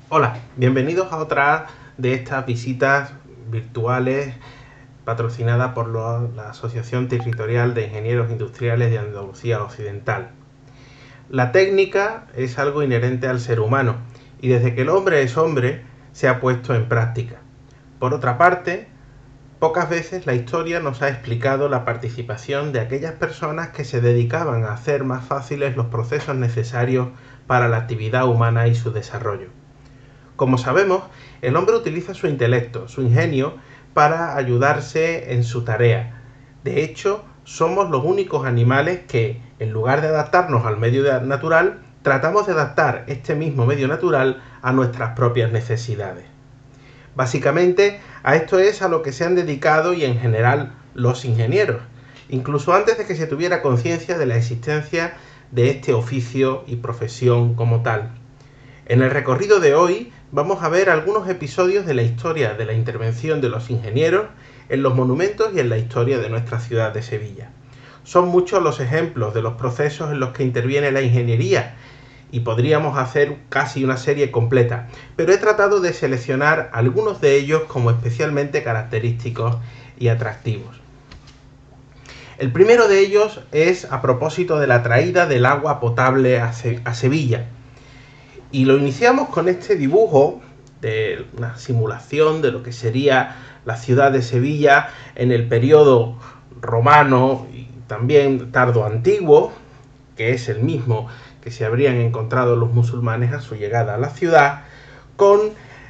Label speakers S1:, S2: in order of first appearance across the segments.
S1: Hola, bienvenidos a otra de estas visitas virtuales patrocinada por la Asociación Territorial de Ingenieros Industriales de Andalucía Occidental. La técnica es algo inherente al ser humano y desde que el hombre es hombre se ha puesto en práctica. Por otra parte, pocas veces la historia nos ha explicado la participación de aquellas personas que se dedicaban a hacer más fáciles los procesos necesarios para la actividad humana y su desarrollo. Como sabemos, el hombre utiliza su intelecto, su ingenio, para ayudarse en su tarea. De hecho, somos los únicos animales que, en lugar de adaptarnos al medio natural, tratamos de adaptar este mismo medio natural a nuestras propias necesidades. Básicamente, a esto es a lo que se han dedicado y en general los ingenieros, incluso antes de que se tuviera conciencia de la existencia de este oficio y profesión como tal. En el recorrido de hoy vamos a ver algunos episodios de la historia de la intervención de los ingenieros en los monumentos y en la historia de nuestra ciudad de Sevilla. Son muchos los ejemplos de los procesos en los que interviene la ingeniería y podríamos hacer casi una serie completa, pero he tratado de seleccionar algunos de ellos como especialmente característicos y atractivos. El primero de ellos es a propósito de la traída del agua potable a Sevilla. Y lo iniciamos con este dibujo de una simulación de lo que sería la ciudad de Sevilla en el periodo romano y también tardoantiguo, que es el mismo que se habrían encontrado los musulmanes a su llegada a la ciudad, con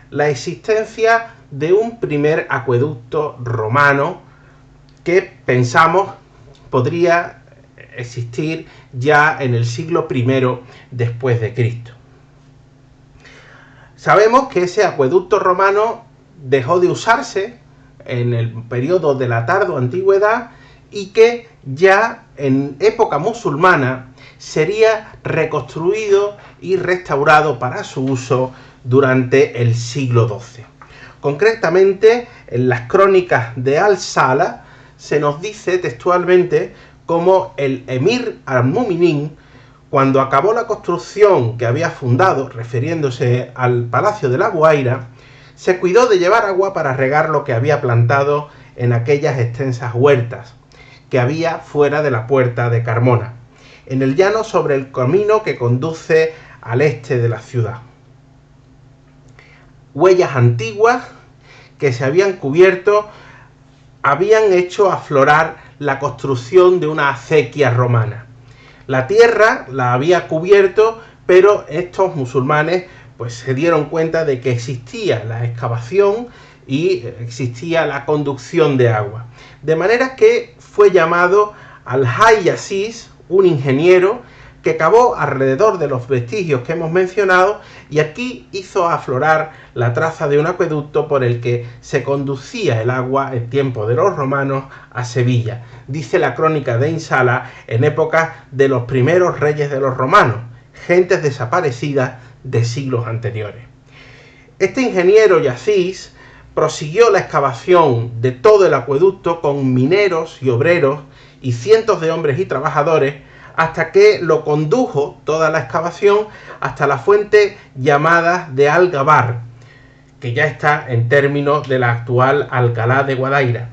S1: la existencia de un primer acueducto romano que pensamos podría existir ya en el siglo I después de Cristo. Sabemos que ese acueducto romano dejó de usarse en el periodo de la tardoantigüedad y que ya en época musulmana sería reconstruido y restaurado para su uso durante el siglo XII. Concretamente, en las crónicas de Al-Sala se nos dice textualmente cómo el emir al-Mu'minin, cuando acabó la construcción que había fundado, refiriéndose al Palacio de la Guaira, se cuidó de llevar agua para regar lo que había plantado en aquellas extensas huertas que había fuera de la puerta de Carmona, en el llano sobre el camino que conduce al este de la ciudad. Huellas antiguas que se habían cubierto habían hecho aflorar la construcción de una acequia romana. La tierra la había cubierto, pero estos musulmanes pues se dieron cuenta de que existía la excavación y existía la conducción de agua. De manera que fue llamado Al-Hayy Aziz, un ingeniero que cavó alrededor de los vestigios que hemos mencionado y aquí hizo aflorar la traza de un acueducto por el que se conducía el agua en tiempo de los romanos a Sevilla. Dice la crónica de Insala en época de los primeros reyes de los romanos, gentes desaparecidas de siglos anteriores. Este ingeniero Aziz prosiguió la excavación de todo el acueducto con mineros y obreros y cientos de hombres y trabajadores hasta que lo condujo toda la excavación hasta la fuente llamada de Al-Gabar, que ya está en términos de la actual Alcalá de Guadaira.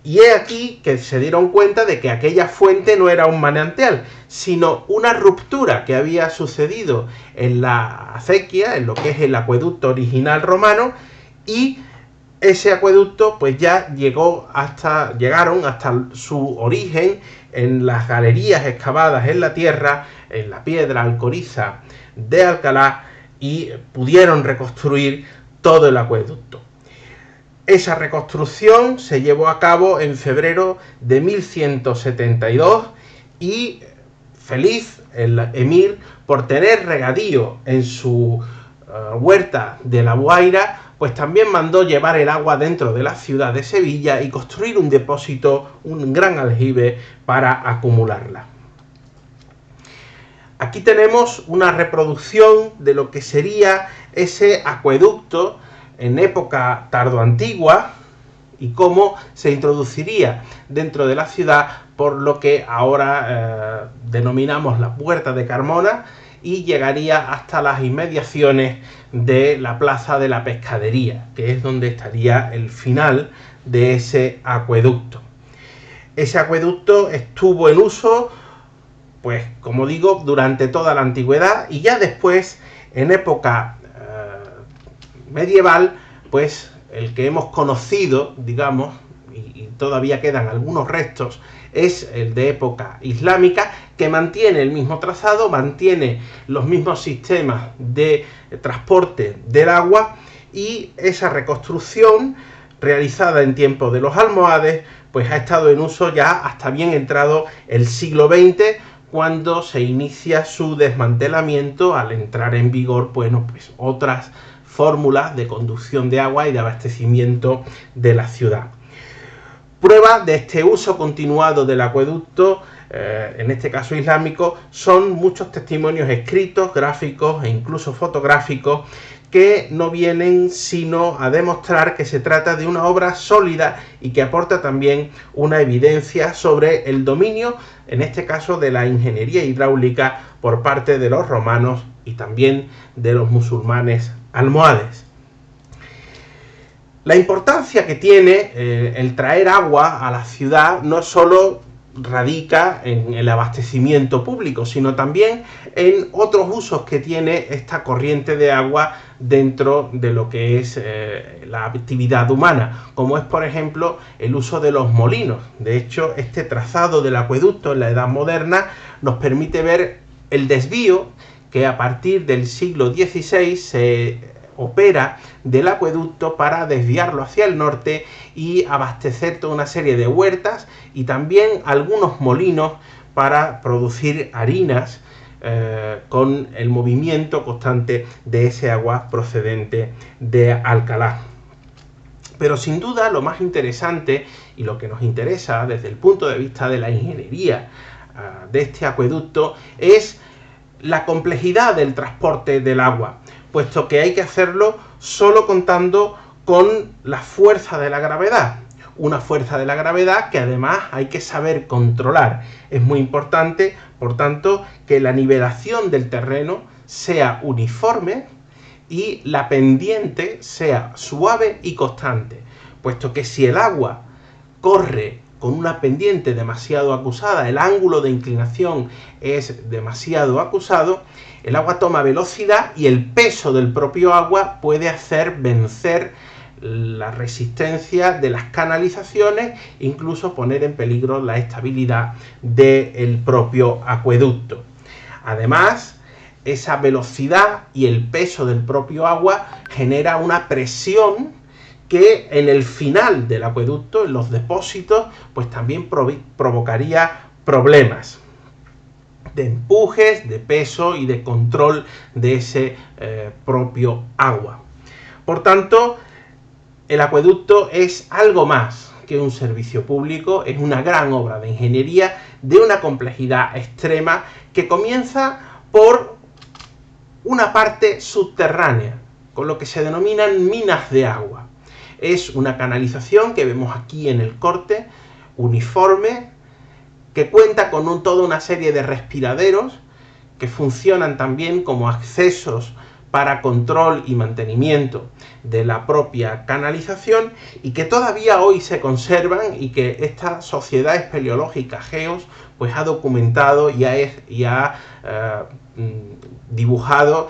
S1: Y he aquí que se dieron cuenta de que aquella fuente no era un manantial, sino una ruptura que había sucedido en la acequia, en lo que es el acueducto original romano, y ese acueducto pues ya llegaron hasta su origen en las galerías excavadas en la tierra, en la piedra alcoriza de Alcalá, y pudieron reconstruir todo el acueducto. Esa reconstrucción se llevó a cabo en febrero de 1172 y feliz el emir por tener regadío en su huerta de la Guaira, pues también mandó llevar el agua dentro de la ciudad de Sevilla y construir un depósito, un gran aljibe para acumularla. Aquí tenemos una reproducción de lo que sería ese acueducto en época tardoantigua y cómo se introduciría dentro de la ciudad por lo que ahora denominamos la Puerta de Carmona y llegaría hasta las inmediaciones de la plaza de la pescadería, que es donde estaría el final de ese acueducto. Ese acueducto estuvo en uso, pues como digo, durante toda la antigüedad, y ya después, en época medieval, pues el que hemos conocido, digamos, y todavía quedan algunos restos, es el de época islámica, que mantiene el mismo trazado, mantiene los mismos sistemas de transporte del agua, y esa reconstrucción realizada en tiempos de los almohades pues ha estado en uso ya hasta bien entrado el siglo XX, cuando se inicia su desmantelamiento al entrar en vigor, bueno, pues otras fórmulas de conducción de agua y de abastecimiento de la ciudad. Prueba de este uso continuado del acueducto, en este caso islámico, son muchos testimonios escritos, gráficos e incluso fotográficos, que no vienen sino a demostrar que se trata de una obra sólida y que aporta también una evidencia sobre el dominio, en este caso de la ingeniería hidráulica, por parte de los romanos y también de los musulmanes almohades. La importancia que tiene el traer agua a la ciudad no solo radica en el abastecimiento público, sino también en otros usos que tiene esta corriente de agua dentro de lo que es la actividad humana, como es, por ejemplo, el uso de los molinos. De hecho, este trazado del acueducto en la Edad Moderna nos permite ver el desvío que a partir del siglo XVI se opera del acueducto para desviarlo hacia el norte y abastecer toda una serie de huertas y también algunos molinos para producir harinas con el movimiento constante de ese agua procedente de Alcalá. Pero sin duda lo más interesante y lo que nos interesa desde el punto de vista de la ingeniería de este acueducto es la complejidad del transporte del agua, puesto que hay que hacerlo solo contando con la fuerza de la gravedad. Una fuerza de la gravedad que además hay que saber controlar. Es muy importante, por tanto, que la nivelación del terreno sea uniforme y la pendiente sea suave y constante, puesto que si el agua corre con una pendiente demasiado acusada, el ángulo de inclinación es demasiado acusado, el agua toma velocidad y el peso del propio agua puede hacer vencer la resistencia de las canalizaciones, incluso poner en peligro la estabilidad del propio acueducto. Además, esa velocidad y el peso del propio agua genera una presión que en el final del acueducto, en los depósitos, pues también provocaría problemas de empujes, de peso y de control de ese propio agua. Por tanto, el acueducto es algo más que un servicio público, es una gran obra de ingeniería de una complejidad extrema que comienza por una parte subterránea, con lo que se denominan minas de agua. Es una canalización que vemos aquí en el corte, uniforme, que cuenta con toda una serie de respiraderos que funcionan también como accesos para control y mantenimiento de la propia canalización y que todavía hoy se conservan y que esta sociedad espeleológica GEOS pues ha documentado y ha dibujado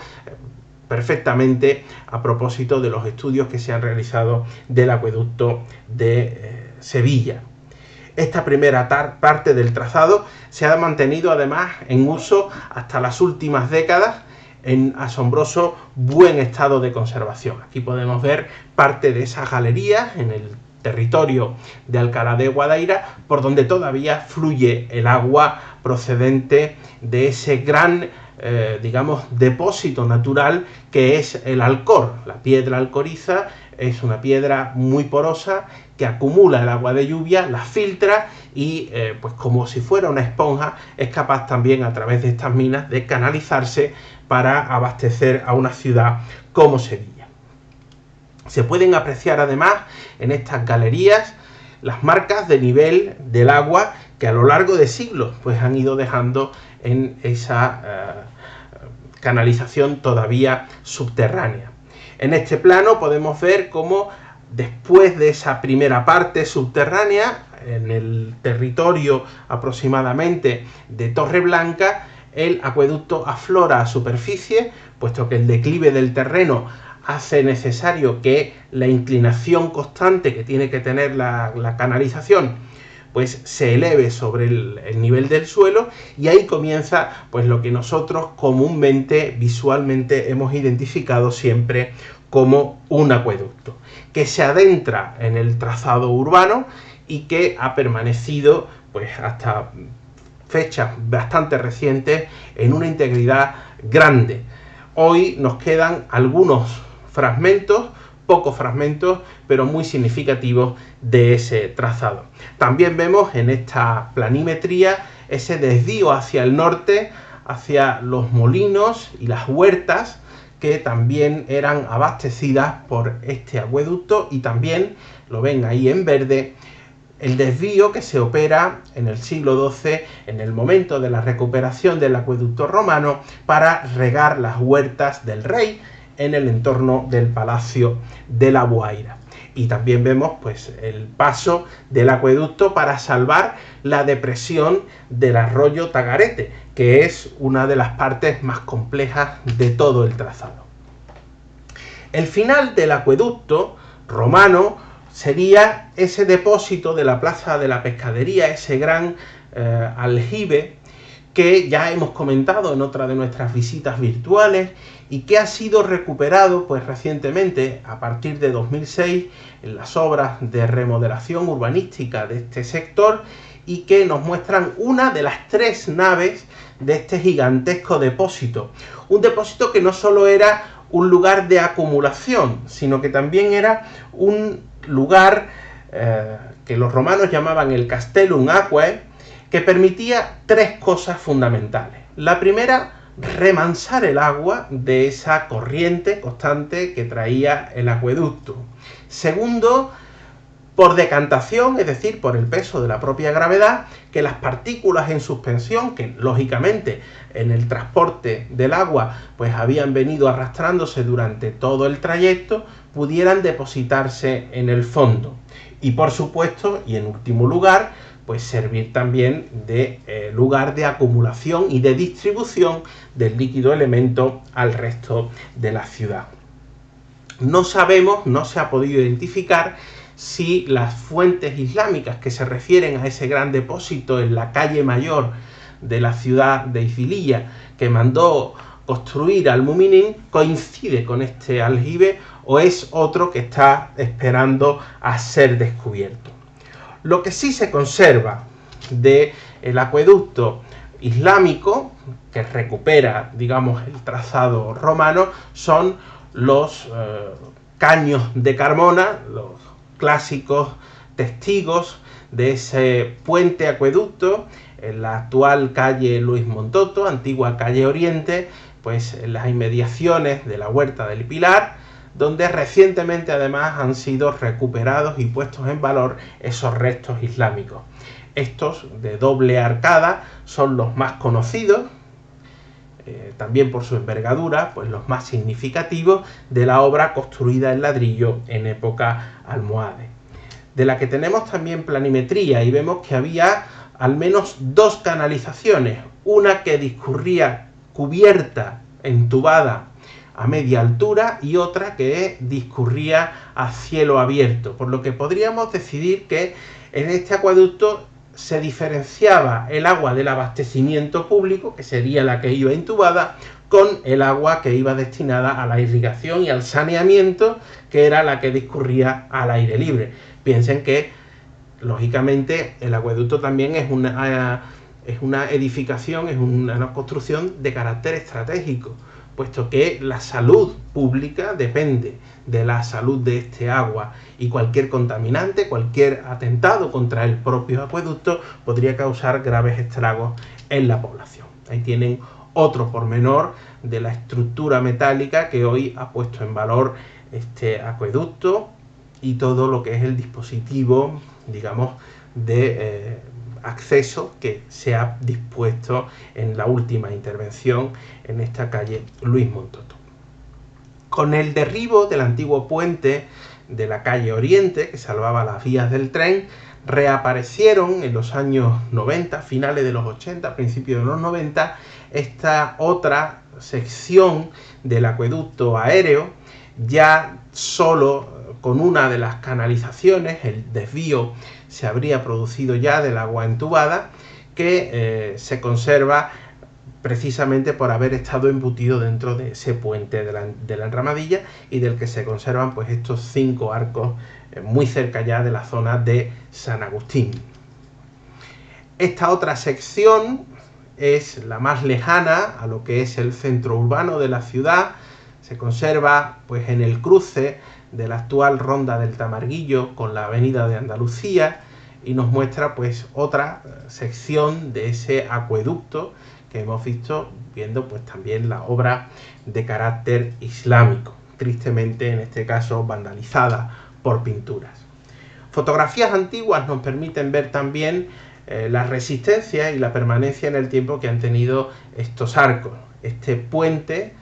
S1: perfectamente a propósito de los estudios que se han realizado del acueducto de Sevilla. Esta primera parte del trazado se ha mantenido además en uso hasta las últimas décadas en asombroso buen estado de conservación. Aquí podemos ver parte de esas galerías en el territorio de Alcalá de Guadaira, por donde todavía fluye el agua procedente de ese gran digamos, depósito natural que es el Alcor. La piedra alcoriza es una piedra muy porosa que acumula el agua de lluvia, la filtra y pues como si fuera una esponja es capaz también a través de estas minas de canalizarse para abastecer a una ciudad como Sevilla. Se pueden apreciar además en estas galerías las marcas de nivel del agua que a lo largo de siglos pues han ido dejando en esa canalización todavía subterránea. En este plano podemos ver cómo después de esa primera parte subterránea, en el territorio aproximadamente de Torreblanca, el acueducto aflora a superficie, puesto que el declive del terreno hace necesario que la inclinación constante que tiene que tener la canalización pues se eleve sobre el nivel del suelo, y ahí comienza pues lo que nosotros comúnmente visualmente hemos identificado siempre como un acueducto, que se adentra en el trazado urbano y que ha permanecido pues hasta fechas bastante recientes en una integridad grande. Hoy nos quedan algunos fragmentos, pocos fragmentos, pero muy significativos de ese trazado. También vemos en esta planimetría ese desvío hacia el norte, hacia los molinos y las huertas, que también eran abastecidas por este acueducto, y también, lo ven ahí en verde, el desvío que se opera en el siglo XII, en el momento de la recuperación del acueducto romano, para regar las huertas del rey en el entorno del Palacio de la Guaira. Y también vemos pues el paso del acueducto para salvar la depresión del arroyo Tagarete, que es una de las partes más complejas de todo el trazado. El final del acueducto romano sería ese depósito de la Plaza de la Pescadería, ese gran aljibe que ya hemos comentado en otra de nuestras visitas virtuales y que ha sido recuperado pues recientemente a partir de 2006 en las obras de remodelación urbanística de este sector, y que nos muestran una de las 3 naves de este gigantesco depósito. Un depósito que no solo era un lugar de acumulación, sino que también era un lugar que los romanos llamaban el Castellum Aquae, que permitía 3 cosas fundamentales. La primera, remansar el agua de esa corriente constante que traía el acueducto. Segundo, por decantación, es decir, por el peso de la propia gravedad, que las partículas en suspensión, que lógicamente en el transporte del agua pues habían venido arrastrándose durante todo el trayecto, pudieran depositarse en el fondo. Y por supuesto, y en último lugar, pues servir también de lugar de acumulación y de distribución del líquido elemento al resto de la ciudad. No sabemos, no se ha podido identificar si las fuentes islámicas que se refieren a ese gran depósito en la calle mayor de la ciudad de Ifilía, que mandó construir Al-Mu'minin, coincide con este aljibe o es otro que está esperando a ser descubierto. Lo que sí se conserva del acueducto islámico, que recupera, digamos, el trazado romano, son los caños de Carmona, los clásicos testigos de ese puente acueducto en la actual calle Luis Montoto, antigua calle Oriente, pues en las inmediaciones de la Huerta del Pilar, donde recientemente además han sido recuperados y puestos en valor esos restos islámicos. Estos de doble arcada son los más conocidos, también por su envergadura, pues los más significativos de la obra construida en ladrillo en época almohade, de la que tenemos también planimetría, y vemos que había al menos 2 canalizaciones, una que discurría cubierta, entubada a media altura, y otra que discurría a cielo abierto, por lo que podríamos decidir que en este acueducto se diferenciaba el agua del abastecimiento público, que sería la que iba intubada, con el agua que iba destinada a la irrigación y al saneamiento, que era la que discurría al aire libre. Piensen que, lógicamente, el acueducto también es una edificación, es una construcción de carácter estratégico, puesto que la salud pública depende de la salud de este agua, y cualquier contaminante, cualquier atentado contra el propio acueducto podría causar graves estragos en la población. Ahí tienen otro pormenor de la estructura metálica que hoy ha puesto en valor este acueducto y todo lo que es el dispositivo, digamos, de acceso que se ha dispuesto en la última intervención en esta calle Luis Montoto. Con el derribo del antiguo puente de la calle Oriente, que salvaba las vías del tren, reaparecieron en los años 90, finales de los 80, principios de los 90, esta otra sección del acueducto aéreo, ya solo con una de las canalizaciones. El desvío se habría producido ya del agua entubada, que se conserva precisamente por haber estado embutido dentro de ese puente de la enramadilla, y del que se conservan pues estos 5 arcos muy cerca ya de la zona de San Agustín. Esta otra sección es la más lejana a lo que es el centro urbano de la ciudad. Se conserva pues en el cruce de la actual ronda del Tamarguillo con la avenida de Andalucía, y nos muestra pues otra sección de ese acueducto que hemos visto, viendo pues también la obra de carácter islámico, tristemente en este caso vandalizada por pinturas. Fotografías antiguas nos permiten ver también la resistencia y la permanencia en el tiempo que han tenido estos arcos. Este puente,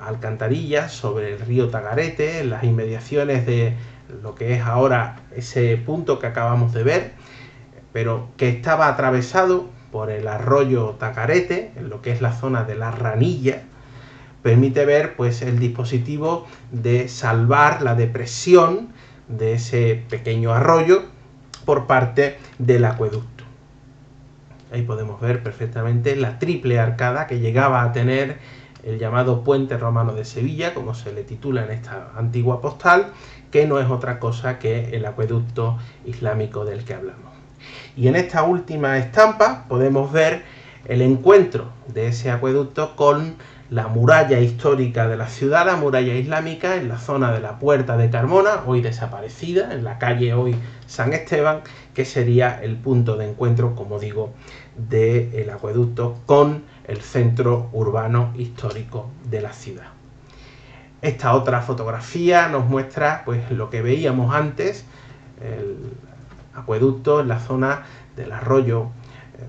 S1: alcantarillas sobre el río Tagarete, en las inmediaciones de lo que es ahora ese punto que acabamos de ver, pero que estaba atravesado por el arroyo Tagarete, en lo que es la zona de la Ranilla, permite ver pues el dispositivo de salvar la depresión de ese pequeño arroyo por parte del acueducto. Ahí podemos ver perfectamente la triple arcada que llegaba a tener el llamado Puente Romano de Sevilla, como se le titula en esta antigua postal, que no es otra cosa que el acueducto islámico del que hablamos. Y en esta última estampa podemos ver el encuentro de ese acueducto con la muralla histórica de la ciudad, la muralla islámica, en la zona de la Puerta de Carmona, hoy desaparecida, en la calle hoy San Esteban, que sería el punto de encuentro, como digo, del acueducto con el centro urbano histórico de la ciudad. Esta otra fotografía nos muestra pues lo que veíamos antes, el acueducto en la zona del arroyo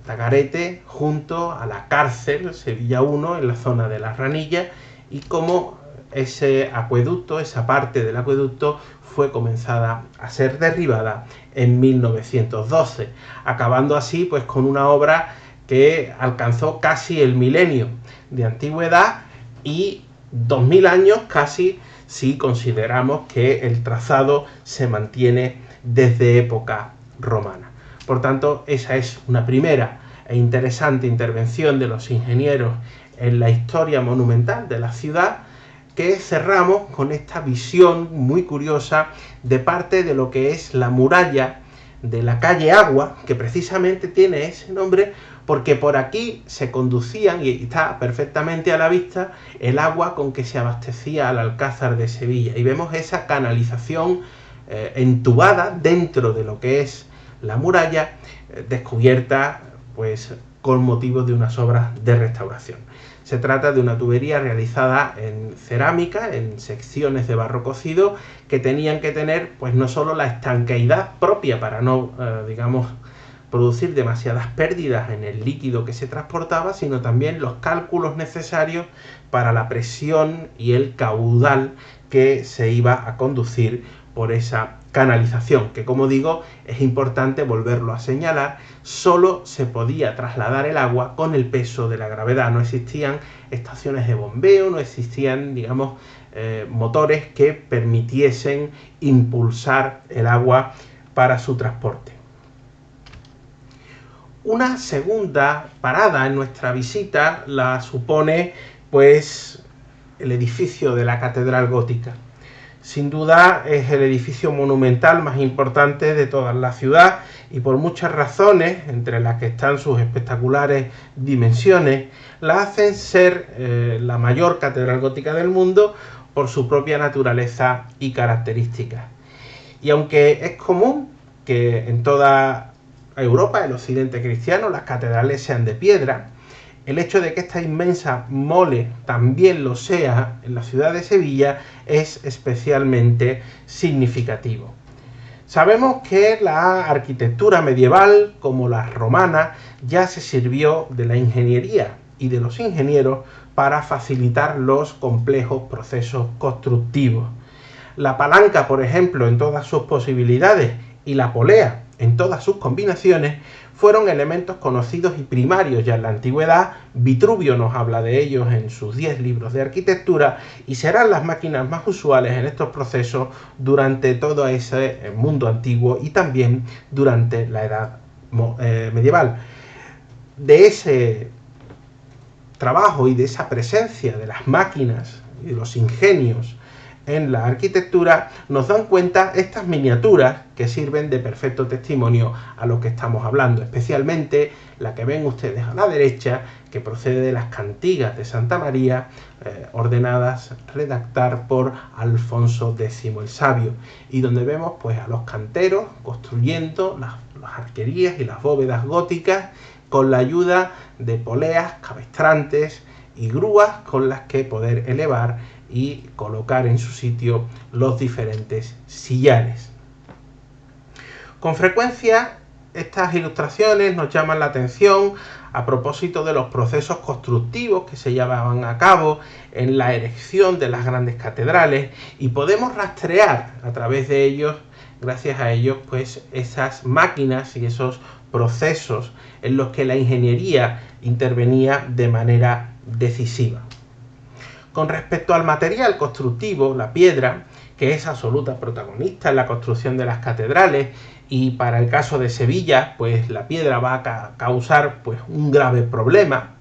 S1: Tagarete, junto a la cárcel Sevilla 1, en la zona de la Ranilla, y cómo ese acueducto, esa parte del acueducto, fue comenzada a ser derribada en 1912, acabando así pues con una obra que alcanzó casi el milenio de antigüedad y 2000 años casi, si consideramos que el trazado se mantiene desde época romana. Por tanto, esa es una primera e interesante intervención de los ingenieros en la historia monumental de la ciudad, que cerramos con esta visión muy curiosa de parte de lo que es la muralla de la calle Agua, que precisamente tiene ese nombre porque por aquí se conducían, y está perfectamente a la vista, el agua con que se abastecía al Alcázar de Sevilla. Y vemos esa canalización entubada dentro de lo que es la muralla, descubierta pues con motivo de unas obras de restauración. Se trata de una tubería realizada en cerámica, en secciones de barro cocido, que tenían que tener pues no solo la estanqueidad propia para no, producir demasiadas pérdidas en el líquido que se transportaba, sino también los cálculos necesarios para la presión y el caudal que se iba a conducir por esa canalización, que como digo, es importante volverlo a señalar, solo se podía trasladar el agua con el peso de la gravedad. No existían estaciones de bombeo, no existían, motores que permitiesen impulsar el agua para su transporte. Una segunda parada en nuestra visita la supone pues el edificio de la Catedral Gótica. Sin duda es el edificio monumental más importante de toda la ciudad, y por muchas razones, entre las que están sus espectaculares dimensiones, la hacen ser la mayor catedral gótica del mundo por su propia naturaleza y características. Y aunque es común que en toda Europa, el occidente cristiano, las catedrales sean de piedra, el hecho de que esta inmensa mole también lo sea en la ciudad de Sevilla es especialmente significativo. Sabemos que la arquitectura medieval, como la romana, ya se sirvió de la ingeniería y de los ingenieros para facilitar los complejos procesos constructivos. La palanca, por ejemplo, en todas sus posibilidades, y la polea en todas sus combinaciones, fueron elementos conocidos y primarios ya en la antigüedad. Vitruvio nos habla de ellos en sus 10 libros de arquitectura, y serán las máquinas más usuales en estos procesos durante todo ese mundo antiguo y también durante la edad medieval. De ese trabajo y de esa presencia de las máquinas y de los ingenios en la arquitectura nos dan cuenta estas miniaturas que sirven de perfecto testimonio a lo que estamos hablando, especialmente la que ven ustedes a la derecha, que procede de las cantigas de Santa María, ordenadas redactar por Alfonso X el Sabio, y donde vemos pues a los canteros construyendo las arquerías y las bóvedas góticas con la ayuda de poleas, cabestrantes y grúas con las que poder elevar y colocar en su sitio los diferentes sillares. Con frecuencia estas ilustraciones nos llaman la atención a propósito de los procesos constructivos que se llevaban a cabo en la erección de las grandes catedrales, y podemos rastrear a través de ellos, gracias a ellos, pues esas máquinas y esos procesos en los que la ingeniería intervenía de manera decisiva. Con respecto al material constructivo, la piedra, que es absoluta protagonista en la construcción de las catedrales, y para el caso de Sevilla, pues la piedra va a causar pues un grave problema.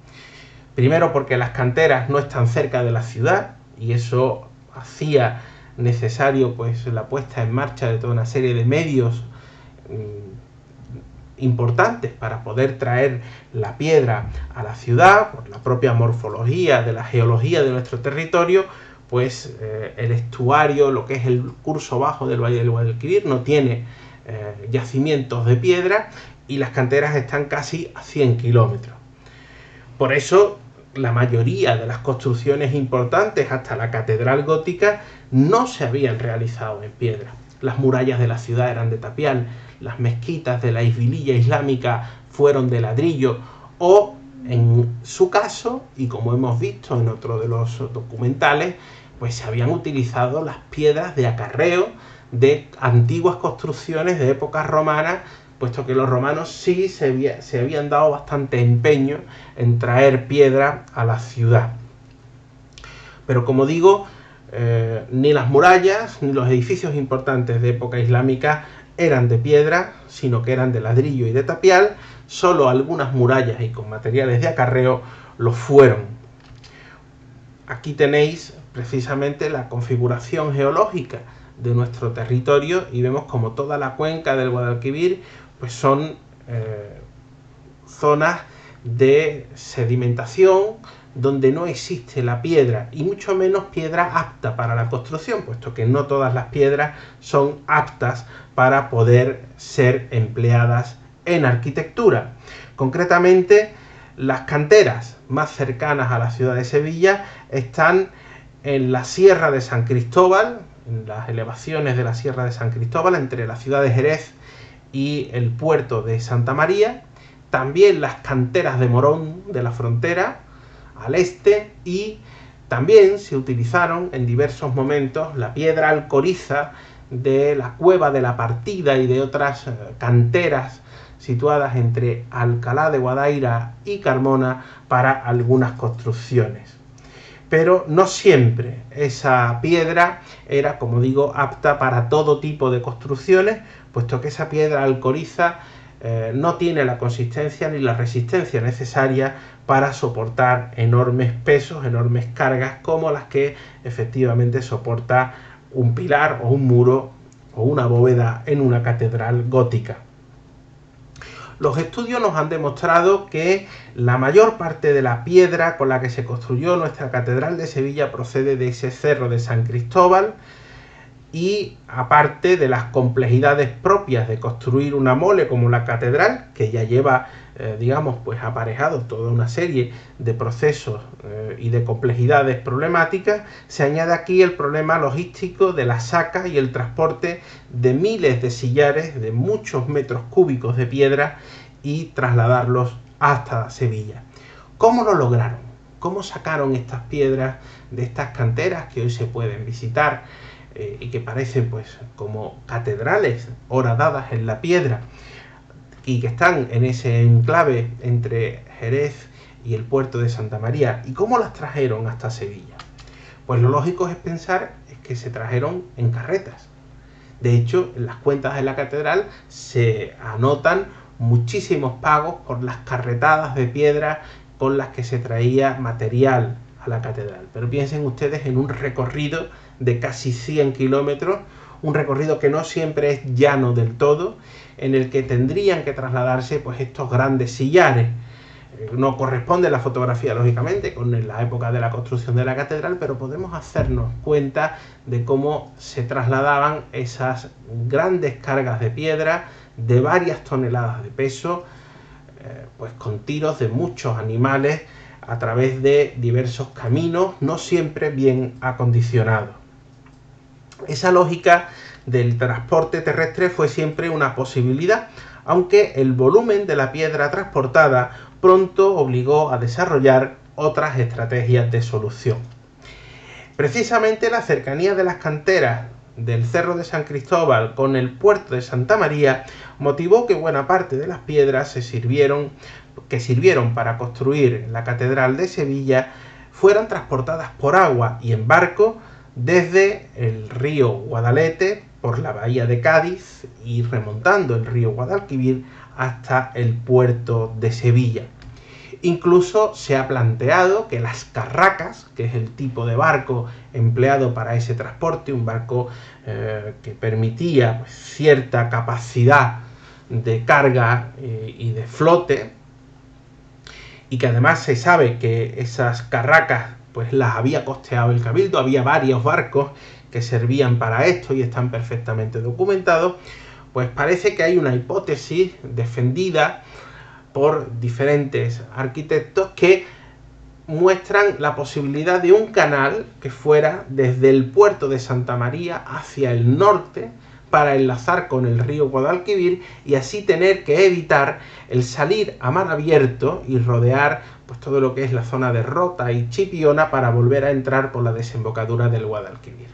S1: Primero porque las canteras no están cerca de la ciudad, y eso hacía necesario pues la puesta en marcha de toda una serie de medios importantes para poder traer la piedra a la ciudad. Por la propia morfología de la geología de nuestro territorio, pues el estuario, lo que es el curso bajo del Valle del Guadalquivir, no tiene yacimientos de piedra, y las canteras están casi a 100 kilómetros. Por eso la mayoría de las construcciones importantes hasta la catedral gótica no se habían realizado en piedra. Las murallas de la ciudad eran de tapial, las mezquitas de la Isbililla islámica fueron de ladrillo, o en su caso, y como hemos visto en otro de los documentales, pues se habían utilizado las piedras de acarreo de antiguas construcciones de épocas romanas, puesto que los romanos sí se habían dado bastante empeño en traer piedra a la ciudad. Pero como digo, ni las murallas ni los edificios importantes de época islámica eran de piedra, sino que eran de ladrillo y de tapial. Solo algunas murallas y con materiales de acarreo lo fueron. Aquí tenéis precisamente la configuración geológica de nuestro territorio, y vemos como toda la cuenca del Guadalquivir pues son zonas de sedimentación donde no existe la piedra, y mucho menos piedra apta para la construcción, puesto que no todas las piedras son aptas para poder ser empleadas en arquitectura. Concretamente, las canteras más cercanas a la ciudad de Sevilla están en la Sierra de San Cristóbal, en las elevaciones de la Sierra de San Cristóbal, entre la ciudad de Jerez y el puerto de Santa María. También las canteras de Morón de la Frontera, al este, y también se utilizaron en diversos momentos la piedra alcoriza de la Cueva de la Partida y de otras canteras situadas entre Alcalá de Guadaira y Carmona para algunas construcciones. Pero no siempre esa piedra era, como digo, apta para todo tipo de construcciones, puesto que esa piedra alcoriza no tiene la consistencia ni la resistencia necesaria para soportar enormes pesos, enormes cargas, como las que efectivamente soporta un pilar o un muro o una bóveda en una catedral gótica. Los estudios nos han demostrado que la mayor parte de la piedra con la que se construyó nuestra catedral de Sevilla procede de ese cerro de San Cristóbal, y aparte de las complejidades propias de construir una mole como la catedral, que ya lleva digamos pues aparejado toda una serie de procesos y de complejidades problemáticas, se añade aquí el problema logístico de la saca y el transporte de miles de sillares de muchos metros cúbicos de piedra y trasladarlos hasta Sevilla. ¿Cómo lo lograron? cómo sacaron estas piedras de estas canteras que hoy se pueden visitar y que parecen pues como catedrales horadadas en la piedra y que están en ese enclave entre Jerez y el puerto de Santa María, y cómo las trajeron hasta Sevilla. Pues lo lógico es pensar que se trajeron en carretas. De hecho, en las cuentas de la catedral se anotan muchísimos pagos por las carretadas de piedra con las que se traía material a la catedral. Pero piensen ustedes en un recorrido de casi 100 kilómetros, un recorrido que no siempre es llano del todo, en el que tendrían que trasladarse pues estos grandes sillares. No corresponde la fotografía, lógicamente, con la época de la construcción de la catedral, pero podemos hacernos cuenta de cómo se trasladaban esas grandes cargas de piedra de varias toneladas de peso, pues con tiros de muchos animales a través de diversos caminos, no siempre bien acondicionados. Esa lógica del transporte terrestre fue siempre una posibilidad, aunque el volumen de la piedra transportada pronto obligó a desarrollar otras estrategias de solución. Precisamente la cercanía de las canteras del Cerro de San Cristóbal con el puerto de Santa María motivó que buena parte de las piedras que sirvieron para construir la Catedral de Sevilla fueran transportadas por agua y en barco desde el río Guadalete por la bahía de Cádiz y remontando el río Guadalquivir hasta el puerto de Sevilla. Incluso se ha planteado que las carracas, que es el tipo de barco empleado para ese transporte, un barco que permitía pues, cierta capacidad de carga y de flote, y que además se sabe que esas carracas pues las había costeado el Cabildo, había varios barcos que servían para esto y están perfectamente documentados, pues parece que hay una hipótesis defendida por diferentes arquitectos que muestran la posibilidad de un canal que fuera desde el puerto de Santa María hacia el norte para enlazar con el río Guadalquivir y así tener que evitar el salir a mar abierto y rodear pues todo lo que es la zona de Rota y Chipiona para volver a entrar por la desembocadura del Guadalquivir.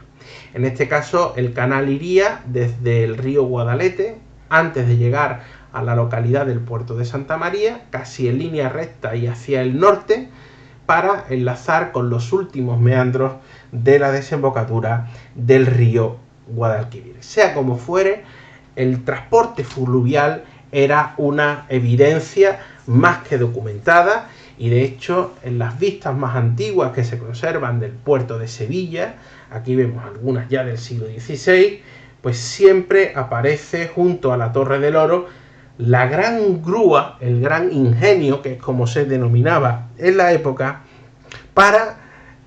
S1: En este caso el canal iría desde el río Guadalete antes de llegar a la localidad del puerto de Santa María, casi en línea recta y hacia el norte, para enlazar con los últimos meandros de la desembocadura del río Guadalquivir. Sea como fuere, el transporte fluvial era una evidencia más que documentada y de hecho en las vistas más antiguas que se conservan del puerto de Sevilla, aquí vemos algunas ya del siglo XVI, pues siempre aparece junto a la Torre del Oro la gran grúa, el gran ingenio, que es como se denominaba en la época, para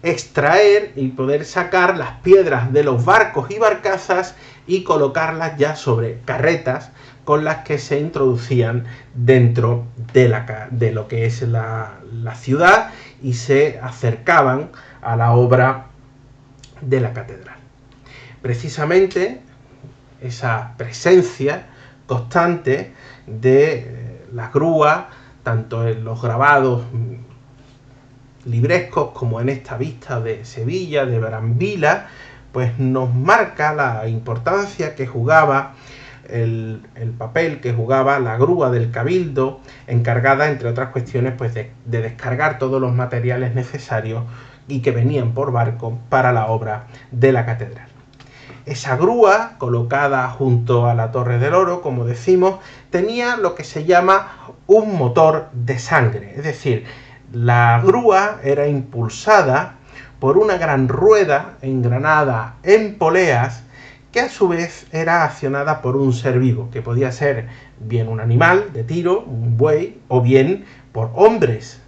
S1: extraer y poder sacar las piedras de los barcos y barcazas y colocarlas ya sobre carretas con las que se introducían dentro de lo que es la ciudad y se acercaban a la obra de la catedral. Precisamente esa presencia constante de la grúa, tanto en los grabados librescos como en esta vista de Sevilla, de Brambila, pues nos marca la importancia que jugaba el papel que jugaba la grúa del Cabildo, encargada, entre otras cuestiones, pues de descargar todos los materiales necesarios y que venían por barco para la obra de la catedral. Esa grúa, colocada junto a la Torre del Oro, como decimos, tenía lo que se llama un motor de sangre, es decir, la grúa era impulsada por una gran rueda engranada en poleas que a su vez era accionada por un ser vivo, que podía ser bien un animal de tiro, un buey, o bien por hombres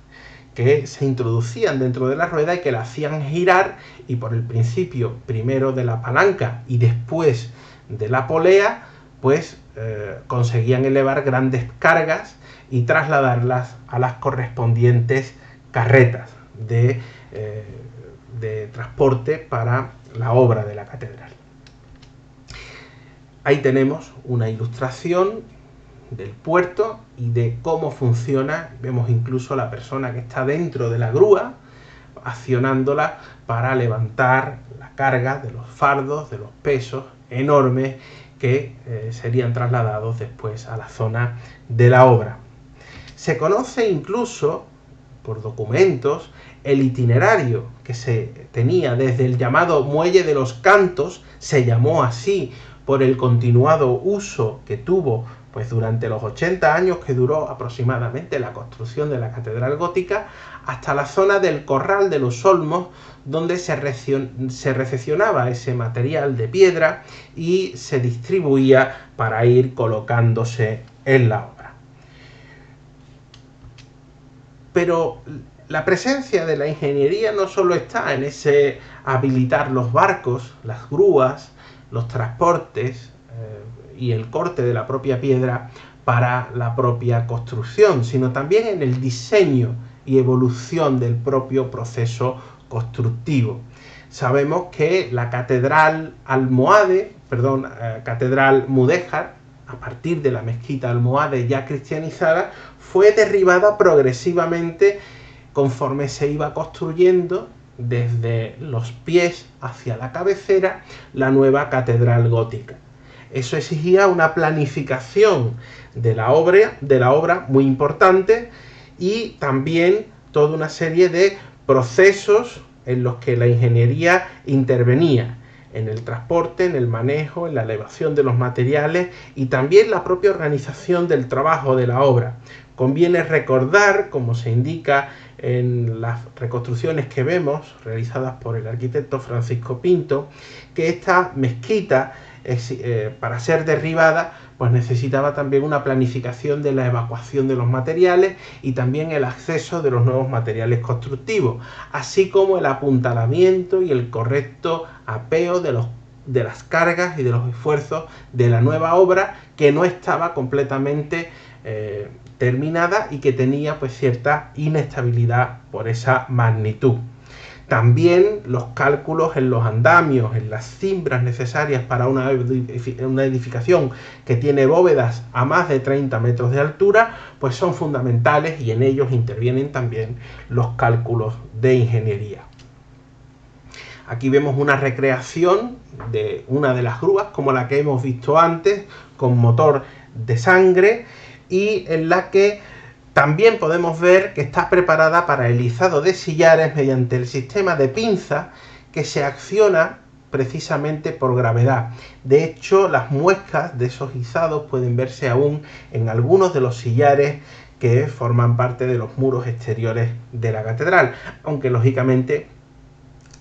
S1: que se introducían dentro de la rueda y que la hacían girar y por el principio primero de la palanca y después de la polea, pues conseguían elevar grandes cargas y trasladarlas a las correspondientes carretas de transporte para la obra de la catedral. Ahí tenemos una ilustración del puerto y de cómo funciona. Vemos incluso la persona que está dentro de la grúa, accionándola para levantar la carga de los fardos, de los pesos enormes que serían trasladados después a la zona de la obra. Se conoce incluso por documentos el itinerario que se tenía desde el llamado Muelle de los Cantos, se llamó así por el continuado uso que tuvo pues durante los 80 años que duró aproximadamente la construcción de la catedral gótica, hasta la zona del Corral de los Olmos, donde se recepcionaba ese material de piedra y se distribuía para ir colocándose en la obra. Pero la presencia de la ingeniería no solo está en ese habilitar los barcos, las grúas, los transportes y el corte de la propia piedra para la propia construcción, sino también en el diseño y evolución del propio proceso constructivo. Sabemos que la catedral catedral mudéjar, a partir de la mezquita almohade ya cristianizada, fue derribada progresivamente conforme se iba construyendo desde los pies hacia la cabecera la nueva catedral gótica. Eso exigía una planificación de la obra muy importante y también toda una serie de procesos en los que la ingeniería intervenía en el transporte, en el manejo, en la elevación de los materiales y también la propia organización del trabajo de la obra. Conviene recordar, como se indica en las reconstrucciones que vemos realizadas por el arquitecto Francisco Pinto, que esta mezquita, para ser derribada, pues necesitaba también una planificación de la evacuación de los materiales y también el acceso de los nuevos materiales constructivos, así como el apuntalamiento y el correcto apeo de las cargas y de los esfuerzos de la nueva obra, que no estaba completamente terminada y que tenía pues cierta inestabilidad por esa magnitud. También los cálculos en los andamios, en las cimbras necesarias para una edificación que tiene bóvedas a más de 30 metros de altura, pues son fundamentales y en ellos intervienen también los cálculos de ingeniería. Aquí vemos una recreación de una de las grúas, como la que hemos visto antes, con motor de sangre, y en la que también podemos ver que está preparada para el izado de sillares mediante el sistema de pinza que se acciona precisamente por gravedad. De hecho, las muescas de esos izados pueden verse aún en algunos de los sillares que forman parte de los muros exteriores de la catedral, aunque lógicamente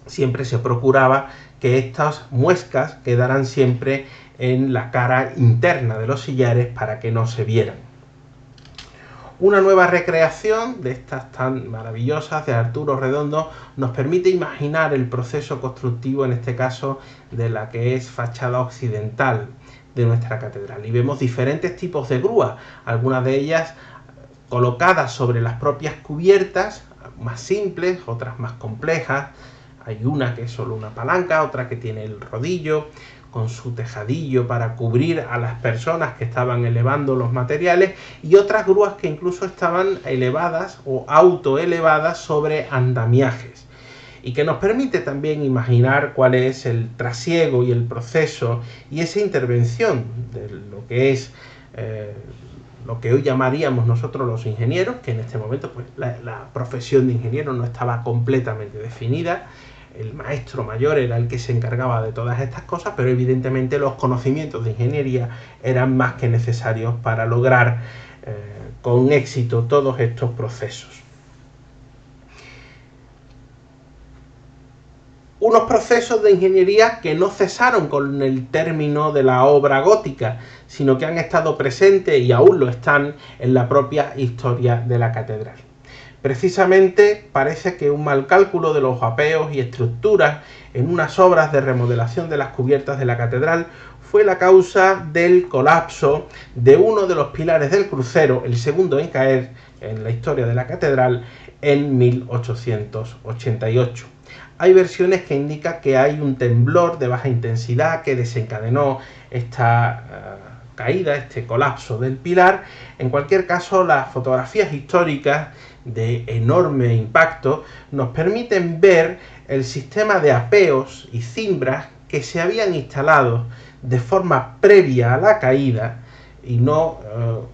S1: siempre se procuraba que estas muescas quedaran siempre en la cara interna de los sillares para que no se vieran. Una nueva recreación de estas tan maravillosas de Arturo Redondo nos permite imaginar el proceso constructivo, en este caso de la que es fachada occidental de nuestra catedral. Y vemos diferentes tipos de grúas, algunas de ellas colocadas sobre las propias cubiertas, más simples, otras más complejas. Hay una que es solo una palanca, otra que tiene el rodillo, con su tejadillo para cubrir a las personas que estaban elevando los materiales, y otras grúas que incluso estaban elevadas o autoelevadas sobre andamiajes, y que nos permite también imaginar cuál es el trasiego y el proceso y esa intervención de lo que es lo que hoy llamaríamos nosotros los ingenieros, que en este momento pues la profesión de ingeniero no estaba completamente definida. El maestro mayor era el que se encargaba de todas estas cosas, pero evidentemente los conocimientos de ingeniería eran más que necesarios para lograr con éxito todos estos procesos. Unos procesos de ingeniería que no cesaron con el término de la obra gótica, sino que han estado presentes y aún lo están en la propia historia de la catedral. Precisamente parece que un mal cálculo de los apeos y estructuras en unas obras de remodelación de las cubiertas de la catedral fue la causa del colapso de uno de los pilares del crucero, el segundo en caer en la historia de la catedral, en 1888. Hay versiones que indican que hay un temblor de baja intensidad que desencadenó esta caída, este colapso del pilar. En cualquier caso, las fotografías históricas de enorme impacto, nos permiten ver el sistema de apeos y cimbras que se habían instalado de forma previa a la caída y no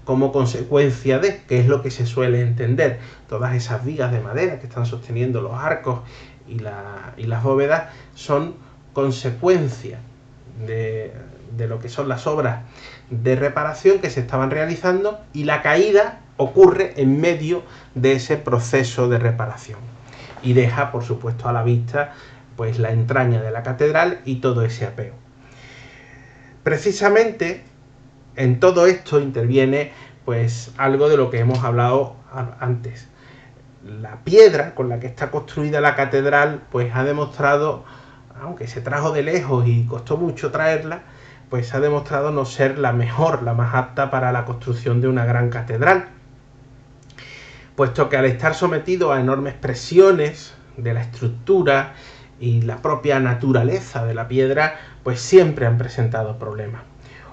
S1: como consecuencia de, que es lo que se suele entender. Todas esas vigas de madera que están sosteniendo los arcos y las bóvedas son consecuencia de lo que son las obras de reparación que se estaban realizando, y la caída ocurre en medio de ese proceso de reparación y deja, por supuesto, a la vista pues la entraña de la catedral y todo ese apeo. Precisamente en todo esto interviene pues algo de lo que hemos hablado antes. La piedra con la que está construida la catedral pues ha demostrado, aunque se trajo de lejos y costó mucho traerla, pues ha demostrado no ser la mejor, la más apta para la construcción de una gran catedral, puesto que al estar sometido a enormes presiones de la estructura y la propia naturaleza de la piedra, pues siempre han presentado problemas.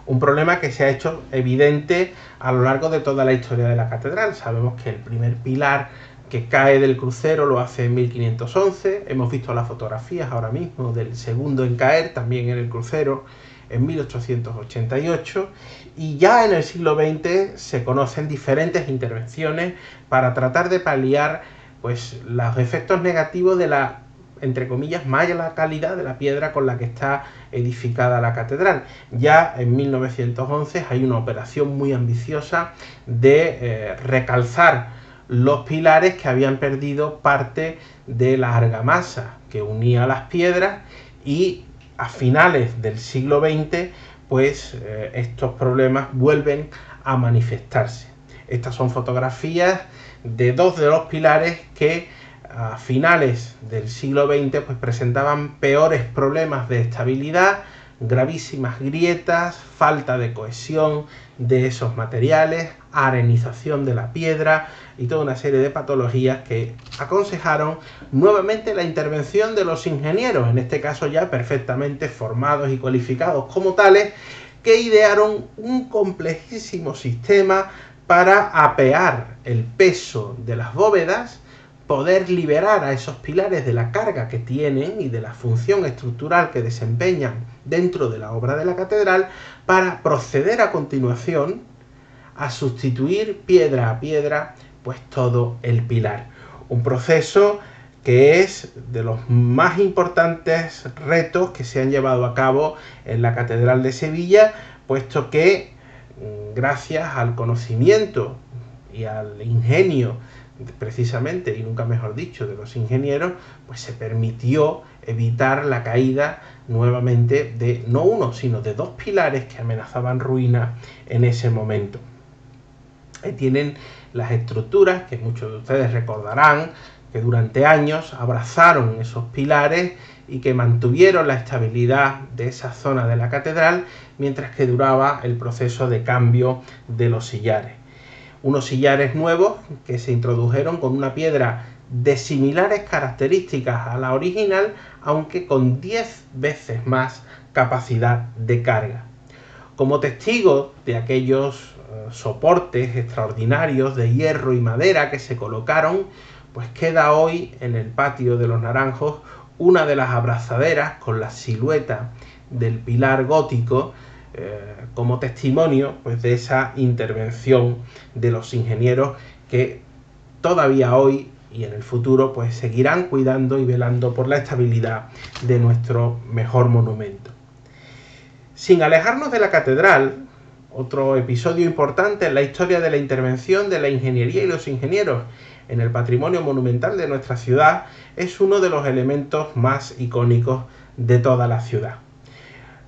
S1: Un problema que se ha hecho evidente a lo largo de toda la historia de la catedral. Sabemos que el primer pilar que cae del crucero lo hace en 1511, hemos visto las fotografías ahora mismo del segundo en caer, también en el crucero, en 1888, y ya en el siglo XX se conocen diferentes intervenciones para tratar de paliar pues los efectos negativos de la, entre comillas, mala calidad de la piedra con la que está edificada la catedral. Ya en 1911 hay una operación muy ambiciosa de recalzar los pilares que habían perdido parte de la argamasa que unía las piedras, y a finales del siglo XX pues estos problemas vuelven a manifestarse. Estas son fotografías de dos de los pilares que a finales del siglo XX pues presentaban peores problemas de estabilidad, gravísimas grietas, falta de cohesión de esos materiales, arenización de la piedra y toda una serie de patologías que aconsejaron nuevamente la intervención de los ingenieros, en este caso ya perfectamente formados y cualificados como tales, que idearon un complejísimo sistema para apear el peso de las bóvedas, poder liberar a esos pilares de la carga que tienen y de la función estructural que desempeñan dentro de la obra de la catedral, para proceder a continuación a sustituir piedra a piedra pues todo el pilar. Un proceso que es de los más importantes retos que se han llevado a cabo en la Catedral de Sevilla, puesto que gracias al conocimiento y al ingenio precisamente, y nunca mejor dicho, de los ingenieros, pues se permitió evitar la caída nuevamente de no uno, sino de dos pilares que amenazaban ruina en ese momento. Ahí tienen las estructuras que muchos de ustedes recordarán que durante años abrazaron esos pilares y que mantuvieron la estabilidad de esa zona de la catedral mientras que duraba el proceso de cambio de los sillares. Unos sillares nuevos que se introdujeron con una piedra de similares características a la original, aunque con 10 veces más capacidad de carga. Como testigo de aquellos soportes extraordinarios de hierro y madera que se colocaron, pues queda hoy en el patio de los Naranjos una de las abrazaderas con la silueta del pilar gótico, como testimonio pues de esa intervención de los ingenieros que todavía hoy y en el futuro pues seguirán cuidando y velando por la estabilidad de nuestro mejor monumento. Sin alejarnos de la catedral, otro episodio importante en la historia de la intervención de la ingeniería y los ingenieros en el patrimonio monumental de nuestra ciudad es uno de los elementos más icónicos de toda la ciudad.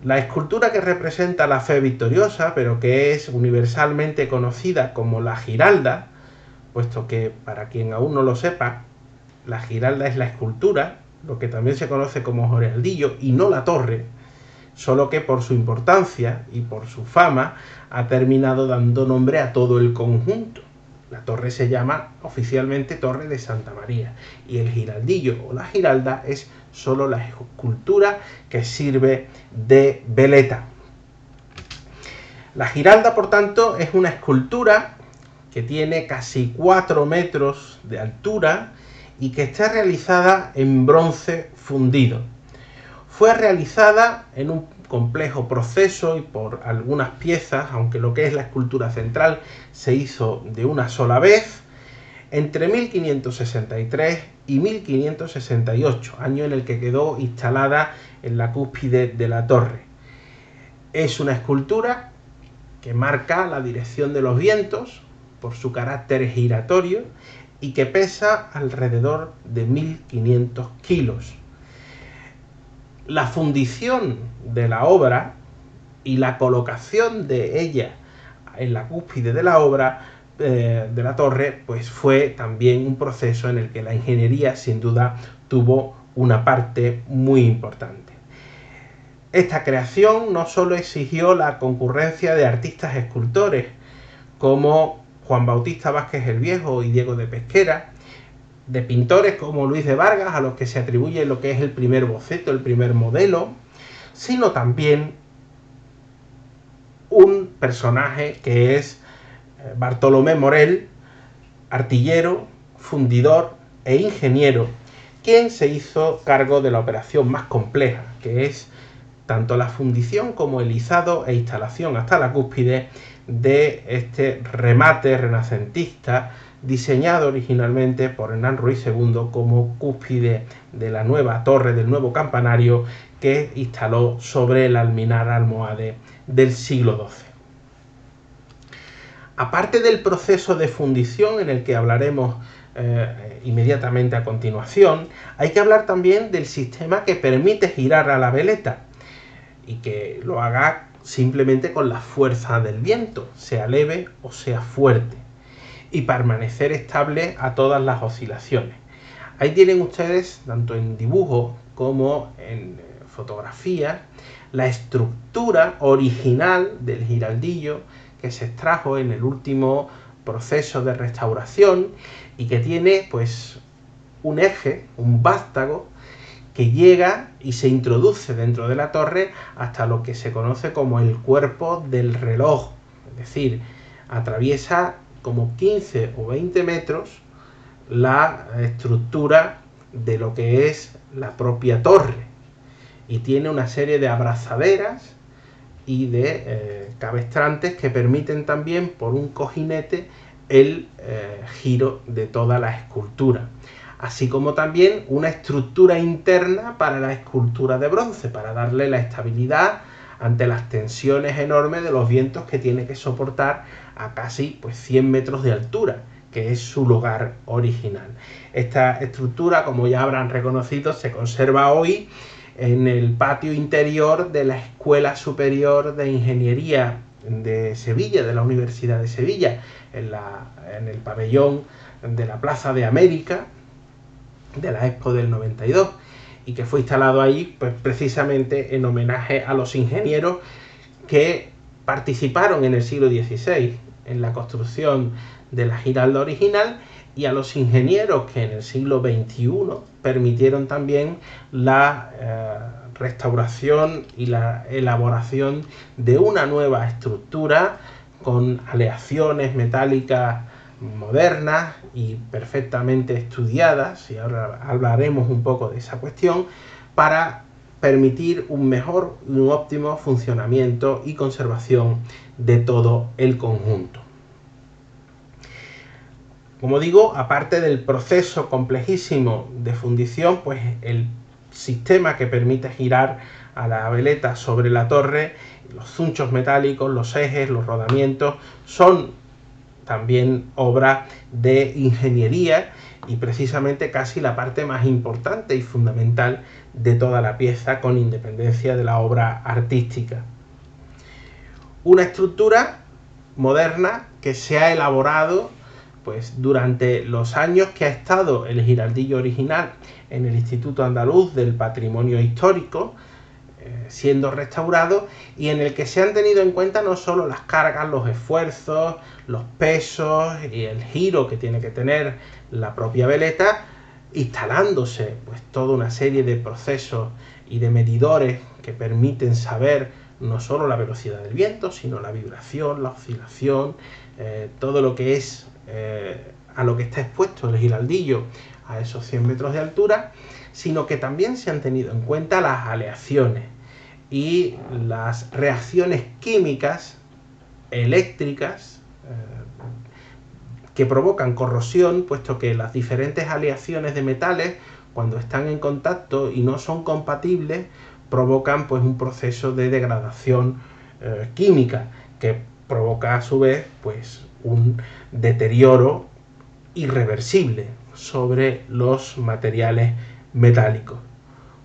S1: La escultura que representa la fe victoriosa, pero que es universalmente conocida como la Giralda, puesto que, para quien aún no lo sepa, la Giralda es la escultura, lo que también se conoce como Giraldillo, y no la torre, solo que por su importancia y por su fama ha terminado dando nombre a todo el conjunto. La torre se llama oficialmente Torre de Santa María y el Giraldillo o la Giralda es solo la escultura que sirve de veleta. La Giralda, por tanto, es una escultura que tiene casi 4 metros de altura y que está realizada en bronce fundido. Fue realizada en un complejo proceso y por algunas piezas, aunque lo que es la escultura central se hizo de una sola vez, entre 1563 y 1568, año en el que quedó instalada en la cúspide de la torre. Es una escultura que marca la dirección de los vientos por su carácter giratorio y que pesa alrededor de 1500 kilos. La fundición de la obra y la colocación de ella en la cúspide de la obra de la torre, pues fue también un proceso en el que la ingeniería sin duda tuvo una parte muy importante. Esta creación no solo exigió la concurrencia de artistas escultores como Juan Bautista Vázquez el Viejo y Diego de Pesquera, de pintores como Luis de Vargas, a los que se atribuye lo que es el primer boceto, el primer modelo, sino también un personaje que es Bartolomé Morell, artillero, fundidor e ingeniero, quien se hizo cargo de la operación más compleja, que es tanto la fundición como el izado e instalación hasta la cúspide de este remate renacentista diseñado originalmente por Hernán Ruiz II como cúspide de la nueva torre, del nuevo campanario que instaló sobre el alminar almohade del siglo XII. Aparte del proceso de fundición en el que hablaremos inmediatamente a continuación, hay que hablar también del sistema que permite girar a la veleta y que lo haga simplemente con la fuerza del viento, sea leve o sea fuerte, y permanecer estable a todas las oscilaciones. Ahí tienen ustedes, tanto en dibujo como en fotografía, la estructura original del giraldillo que se extrajo en el último proceso de restauración y que tiene pues un eje, un vástago, que llega y se introduce dentro de la torre hasta lo que se conoce como el cuerpo del reloj, es decir, atraviesa como 15 o 20 metros la estructura de lo que es la propia torre y tiene una serie de abrazaderas y de cabestrantes que permiten también por un cojinete el giro de toda la escultura, así como también una estructura interna para la escultura de bronce, para darle la estabilidad ante las tensiones enormes de los vientos que tiene que soportar a casi 100 metros de altura, que es su lugar original. Esta estructura, como ya habrán reconocido, se conserva hoy en el patio interior de la Escuela Superior de Ingeniería de Sevilla, de la Universidad de Sevilla, en el pabellón de la Plaza de América de la Expo del 92, y que fue instalado ahí pues precisamente en homenaje a los ingenieros que participaron en el siglo XVI en la construcción de la Giralda original y a los ingenieros que en el siglo XXI permitieron también la restauración y la elaboración de una nueva estructura con aleaciones metálicas modernas y perfectamente estudiadas, y ahora hablaremos un poco de esa cuestión, para permitir un mejor y un óptimo funcionamiento y conservación de todo el conjunto. Como digo, aparte del proceso complejísimo de fundición, pues el sistema que permite girar a la veleta sobre la torre, los zunchos metálicos, los ejes, los rodamientos, son también obra de ingeniería y precisamente casi la parte más importante y fundamental de toda la pieza, con independencia de la obra artística. Una estructura moderna que se ha elaborado pues durante los años que ha estado el giraldillo original en el Instituto Andaluz del Patrimonio Histórico, siendo restaurado, y en el que se han tenido en cuenta no solo las cargas, los esfuerzos, los pesos y el giro que tiene que tener la propia veleta, instalándose pues toda una serie de procesos y de medidores que permiten saber no solo la velocidad del viento, sino la vibración, la oscilación, todo lo que es a lo que está expuesto el giraldillo a esos 100 metros de altura, sino que también se han tenido en cuenta las aleaciones y las reacciones químicas, eléctricas, que provocan corrosión, puesto que las diferentes aleaciones de metales, cuando están en contacto y no son compatibles, provocan pues un proceso de degradación química, que provoca a su vez pues un deterioro irreversible sobre los materiales metálicos.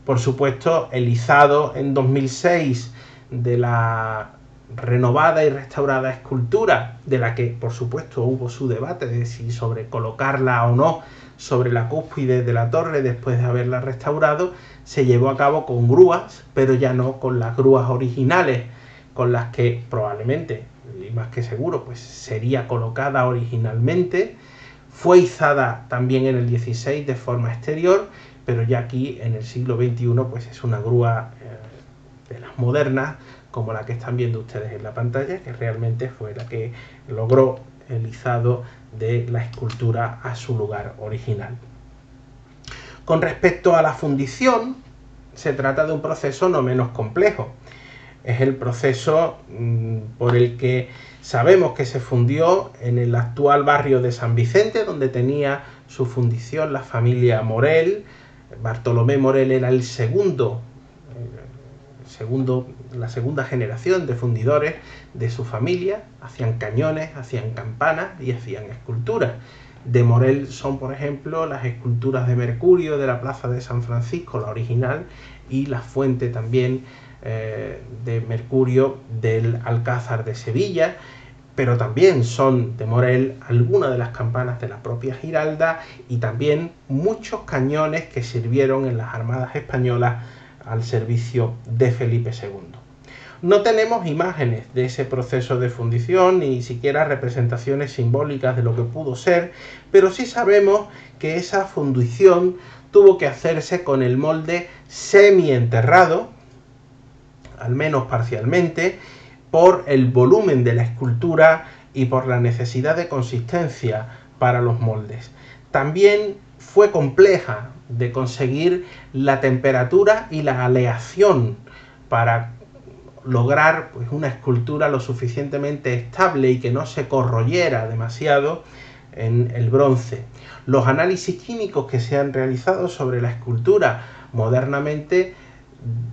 S1: Por supuesto, el izado en 2006 de la renovada y restaurada escultura, de la que por supuesto hubo su debate de si sobre colocarla o no sobre la cúspide de la torre después de haberla restaurado, se llevó a cabo con grúas, pero ya no con las grúas originales, con las que probablemente, y más que seguro, pues sería colocada originalmente. Fue izada también en el 16 de forma exterior, pero ya aquí en el siglo XXI pues es una grúa de las modernas, como la que están viendo ustedes en la pantalla, que realmente fue la que logró el izado de la escultura a su lugar original. Con respecto a la fundición, se trata de un proceso no menos complejo. Es el proceso por el que sabemos que se fundió en el actual barrio de San Vicente, donde tenía su fundición la familia Morel. Bartolomé Morel era la segunda generación de fundidores de su familia. Hacían cañones, hacían campanas y hacían esculturas. De Morel son, por ejemplo, las esculturas de Mercurio de la plaza de San Francisco, la original, y la fuente también de Mercurio del Alcázar de Sevilla, pero también son de Morel algunas de las campanas de la propia Giralda y también muchos cañones que sirvieron en las armadas españolas al servicio de Felipe II. No tenemos imágenes de ese proceso de fundición, ni siquiera representaciones simbólicas de lo que pudo ser, pero sí sabemos que esa fundición tuvo que hacerse con el molde semienterrado, al menos parcialmente, por el volumen de la escultura y por la necesidad de consistencia para los moldes. También fue compleja de conseguir la temperatura y la aleación para lograr pues, una escultura lo suficientemente estable y que no se corroyera demasiado en el bronce. Los análisis químicos que se han realizado sobre la escultura modernamente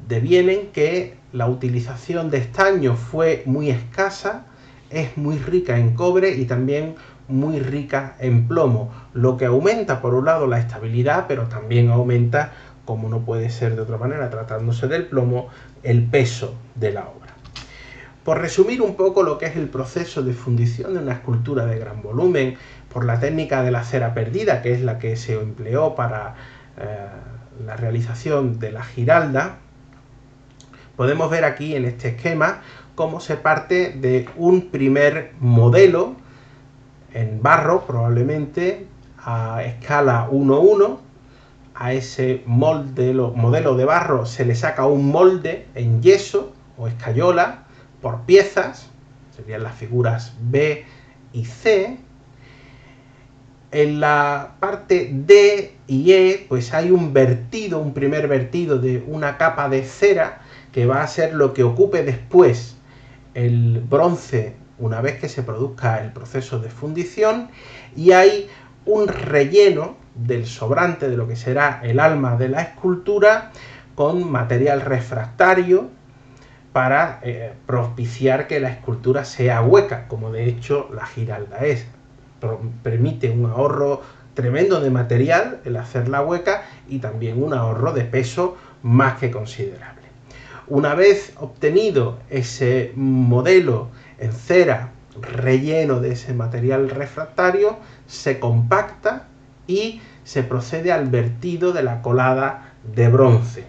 S1: devienen que la utilización de estaño fue muy escasa, es muy rica en cobre y también muy rica en plomo, lo que aumenta por un lado la estabilidad, pero también aumenta, como no puede ser de otra manera tratándose del plomo, el peso de la obra. Por resumir un poco lo que es el proceso de fundición de una escultura de gran volumen, por la técnica de la cera perdida, que es la que se empleó para la realización de la Giralda, podemos ver aquí en este esquema cómo se parte de un primer modelo en barro, probablemente a escala 1:1. A ese modelo de barro se le saca un molde en yeso o escayola por piezas, serían las figuras B y C. En la parte D y E pues hay un primer vertido de una capa de cera que va a ser lo que ocupe después el bronce una vez que se produzca el proceso de fundición, y hay un relleno del sobrante de lo que será el alma de la escultura con material refractario para propiciar que la escultura sea hueca, como de hecho la Giralda es. Permite un ahorro tremendo de material el hacerla hueca y también un ahorro de peso más que considerable. Una vez obtenido ese modelo en cera relleno de ese material refractario, se compacta y se procede al vertido de la colada de bronce.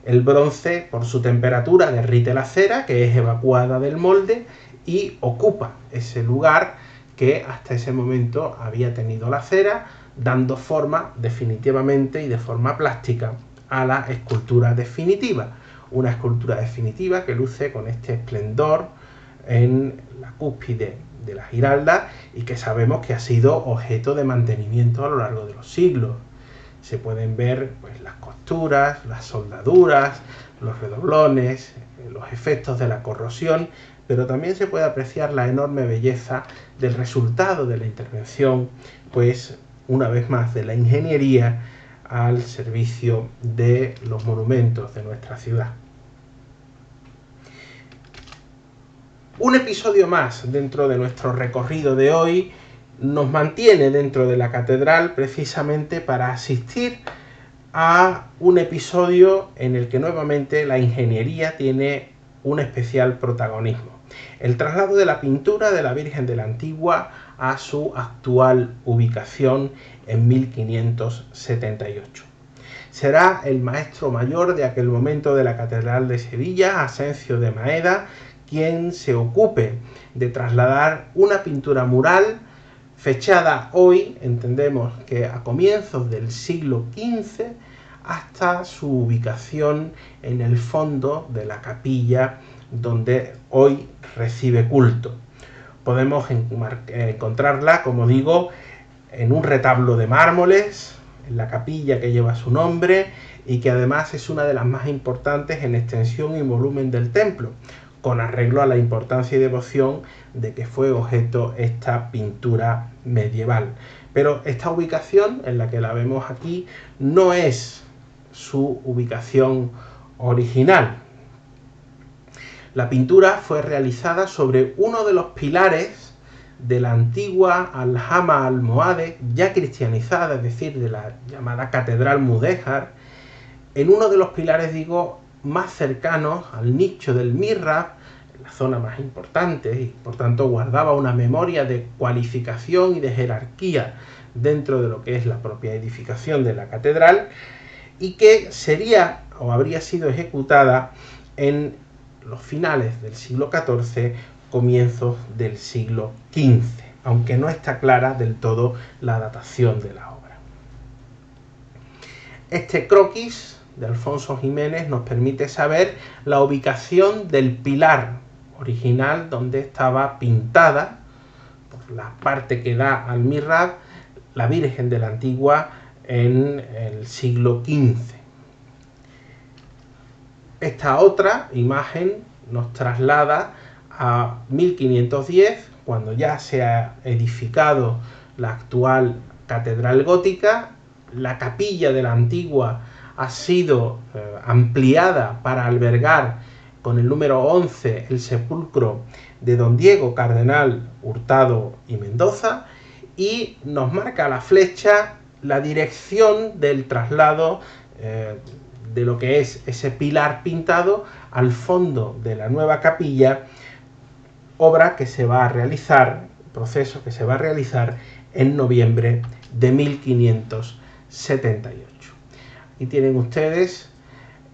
S1: El bronce, por su temperatura, derrite la cera, que es evacuada del molde y ocupa ese lugar que hasta ese momento había tenido la cera, dando forma definitivamente y de forma plástica a la escultura definitiva. una escultura definitiva que luce con este esplendor en la cúspide de la Giralda y que sabemos que ha sido objeto de mantenimiento a lo largo de los siglos. Se pueden ver pues, las costuras, las soldaduras, los redoblones, los efectos de la corrosión, pero también se puede apreciar la enorme belleza del resultado de la intervención, pues una vez más de la ingeniería al servicio de los monumentos de nuestra ciudad. Un episodio más dentro de nuestro recorrido de hoy nos mantiene dentro de la catedral precisamente para asistir a un episodio en el que nuevamente la ingeniería tiene un especial protagonismo. El traslado de la pintura de la Virgen de la Antigua a su actual ubicación en 1578. Será el maestro mayor de aquel momento de la Catedral de Sevilla, Asencio de Maeda, quien se ocupe de trasladar una pintura mural fechada hoy, entendemos que a comienzos del siglo XV, hasta su ubicación en el fondo de la capilla donde hoy recibe culto. Podemos encontrarla, como digo, en un retablo de mármoles, en la capilla que lleva su nombre y que además es una de las más importantes en extensión y volumen del templo, con arreglo a la importancia y devoción de que fue objeto esta pintura medieval. Pero esta ubicación, en la que la vemos aquí, no es su ubicación original. La pintura fue realizada sobre uno de los pilares de la antigua aljama almohade, ya cristianizada, es decir, de la llamada Catedral Mudéjar, en uno de los pilares, digo, más cercanos al nicho del mihrab, la zona más importante, y por tanto guardaba una memoria de cualificación y de jerarquía dentro de lo que es la propia edificación de la catedral, y que sería o habría sido ejecutada en los finales del siglo XIV, comienzos del siglo XV, aunque no está clara del todo la datación de la obra. Este croquis de Alfonso Jiménez nos permite saber la ubicación del pilar original donde estaba pintada, por la parte que da al mihrab, la Virgen de la Antigua en el siglo XV. Esta otra imagen nos traslada a 1510, cuando ya se ha edificado la actual catedral gótica. La capilla de la Antigua ha sido ampliada para albergar con el número 11 el sepulcro de don Diego Cardenal Hurtado y Mendoza, y nos marca la flecha la dirección del traslado de lo que es ese pilar pintado al fondo de la nueva capilla, obra que se va a realizar, proceso que se va a realizar en noviembre de 1578. Y tienen ustedes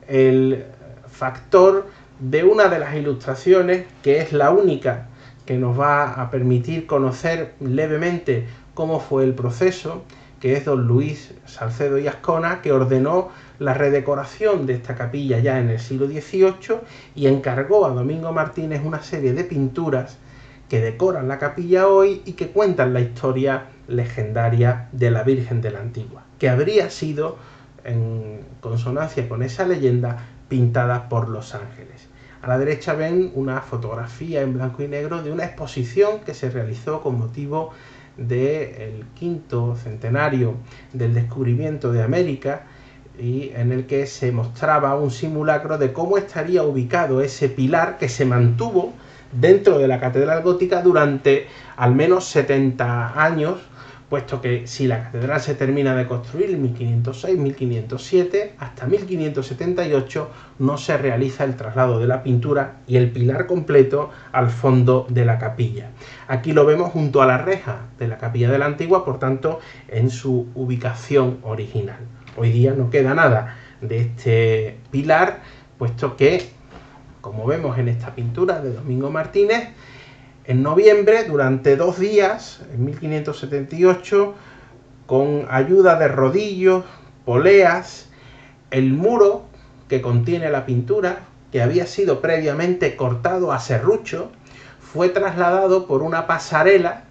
S1: el factor de una de las ilustraciones, que es la única que nos va a permitir conocer levemente cómo fue el proceso, que es don Luis Salcedo y Ascona, que ordenó la redecoración de esta capilla ya en el siglo XVIII y encargó a Domingo Martínez una serie de pinturas que decoran la capilla hoy y que cuentan la historia legendaria de la Virgen de la Antigua, que habría sido, en consonancia con esa leyenda, pintada por los ángeles. A la derecha ven una fotografía en blanco y negro de una exposición que se realizó con motivo del quinto centenario del descubrimiento de América, y en el que se mostraba un simulacro de cómo estaría ubicado ese pilar que se mantuvo dentro de la catedral gótica durante al menos 70 años, puesto que si la catedral se termina de construir en 1506, 1507, hasta 1578 no se realiza el traslado de la pintura y el pilar completo al fondo de la capilla. Aquí lo vemos junto a la reja de la capilla de la Antigua, por tanto en su ubicación original. Hoy día no queda nada de este pilar, puesto que, como vemos en esta pintura de Domingo Martínez, en noviembre, durante 2 días, en 1578, con ayuda de rodillos, poleas, el muro que contiene la pintura, que había sido previamente cortado a serrucho, fue trasladado por una pasarela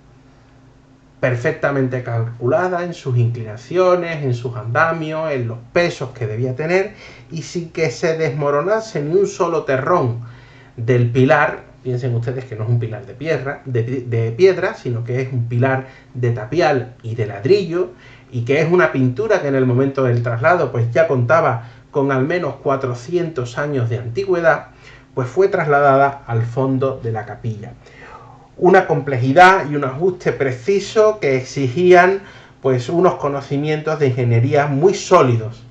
S1: perfectamente calculada en sus inclinaciones, en sus andamios, en los pesos que debía tener, y sin que se desmoronase ni un solo terrón del pilar. Piensen ustedes que no es un pilar de piedra, sino que es un pilar de tapial y de ladrillo, y que es una pintura que en el momento del traslado pues ya contaba con al menos 400 años de antigüedad, pues fue trasladada al fondo de la capilla. Una complejidad y un ajuste preciso que exigían pues unos conocimientos de ingeniería muy sólidos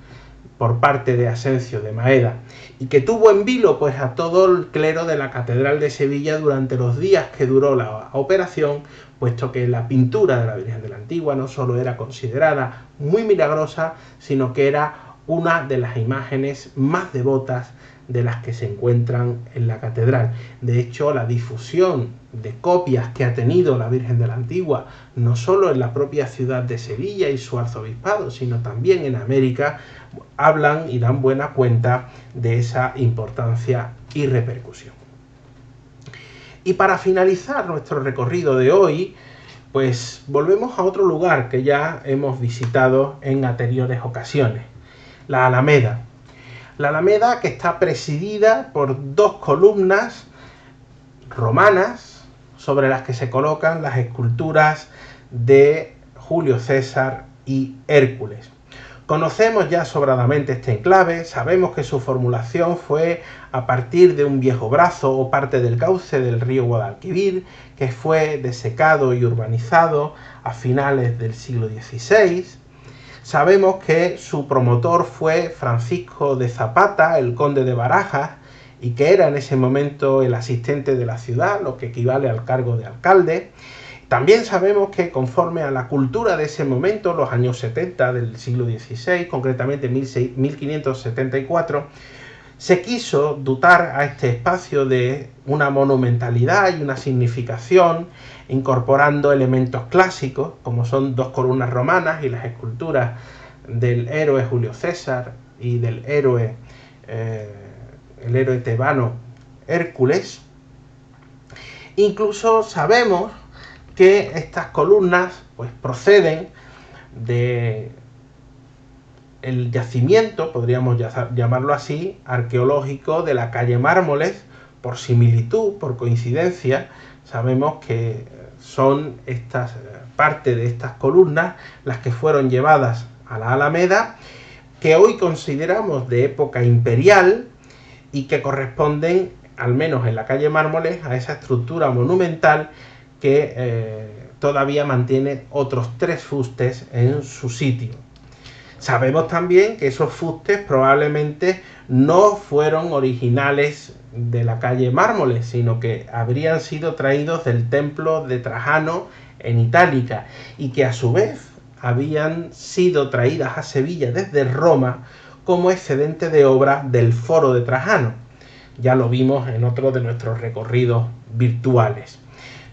S1: por parte de Asencio de Maeda, y que tuvo en vilo pues a todo el clero de la Catedral de Sevilla durante los días que duró la operación, puesto que la pintura de la Virgen de la Antigua no solo era considerada muy milagrosa, sino que era una de las imágenes más devotas de las que se encuentran en la catedral. De hecho, la difusión de copias que ha tenido la Virgen de la Antigua, no solo en la propia ciudad de Sevilla y su arzobispado, sino también en América, hablan y dan buena cuenta de esa importancia y repercusión. Y para finalizar nuestro recorrido de hoy, pues volvemos a otro lugar que ya hemos visitado en anteriores ocasiones, la Alameda. La Alameda, que está presidida por dos columnas romanas sobre las que se colocan las esculturas de Julio César y Hércules. Conocemos ya sobradamente este enclave, sabemos que su formulación fue a partir de un viejo brazo o parte del cauce del río Guadalquivir, que fue desecado y urbanizado a finales del siglo XVI. Sabemos que su promotor fue Francisco de Zapata, el conde de Barajas, y que era en ese momento el asistente de la ciudad, lo que equivale al cargo de alcalde. También sabemos que conforme a la cultura de ese momento, los años 70 del siglo XVI, concretamente 1574, se quiso dotar a este espacio de una monumentalidad y una significación, incorporando elementos clásicos, como son dos columnas romanas y las esculturas del héroe Julio César y del héroe, el héroe tebano Hércules. Incluso sabemos que estas columnas pues proceden de el yacimiento, podríamos llamarlo así, arqueológico de la calle Mármoles. Por similitud, por coincidencia, sabemos que son estas parte de estas columnas las que fueron llevadas a la Alameda, que hoy consideramos de época imperial y que corresponden, al menos en la calle Mármoles, a esa estructura monumental que todavía mantiene otros 3 fustes en su sitio. Sabemos también que esos fustes probablemente no fueron originales de la calle Mármoles, sino que habrían sido traídos del templo de Trajano en Itálica, y que a su vez habían sido traídas a Sevilla desde Roma como excedente de obra del foro de Trajano. Ya lo vimos en otro de nuestros recorridos virtuales.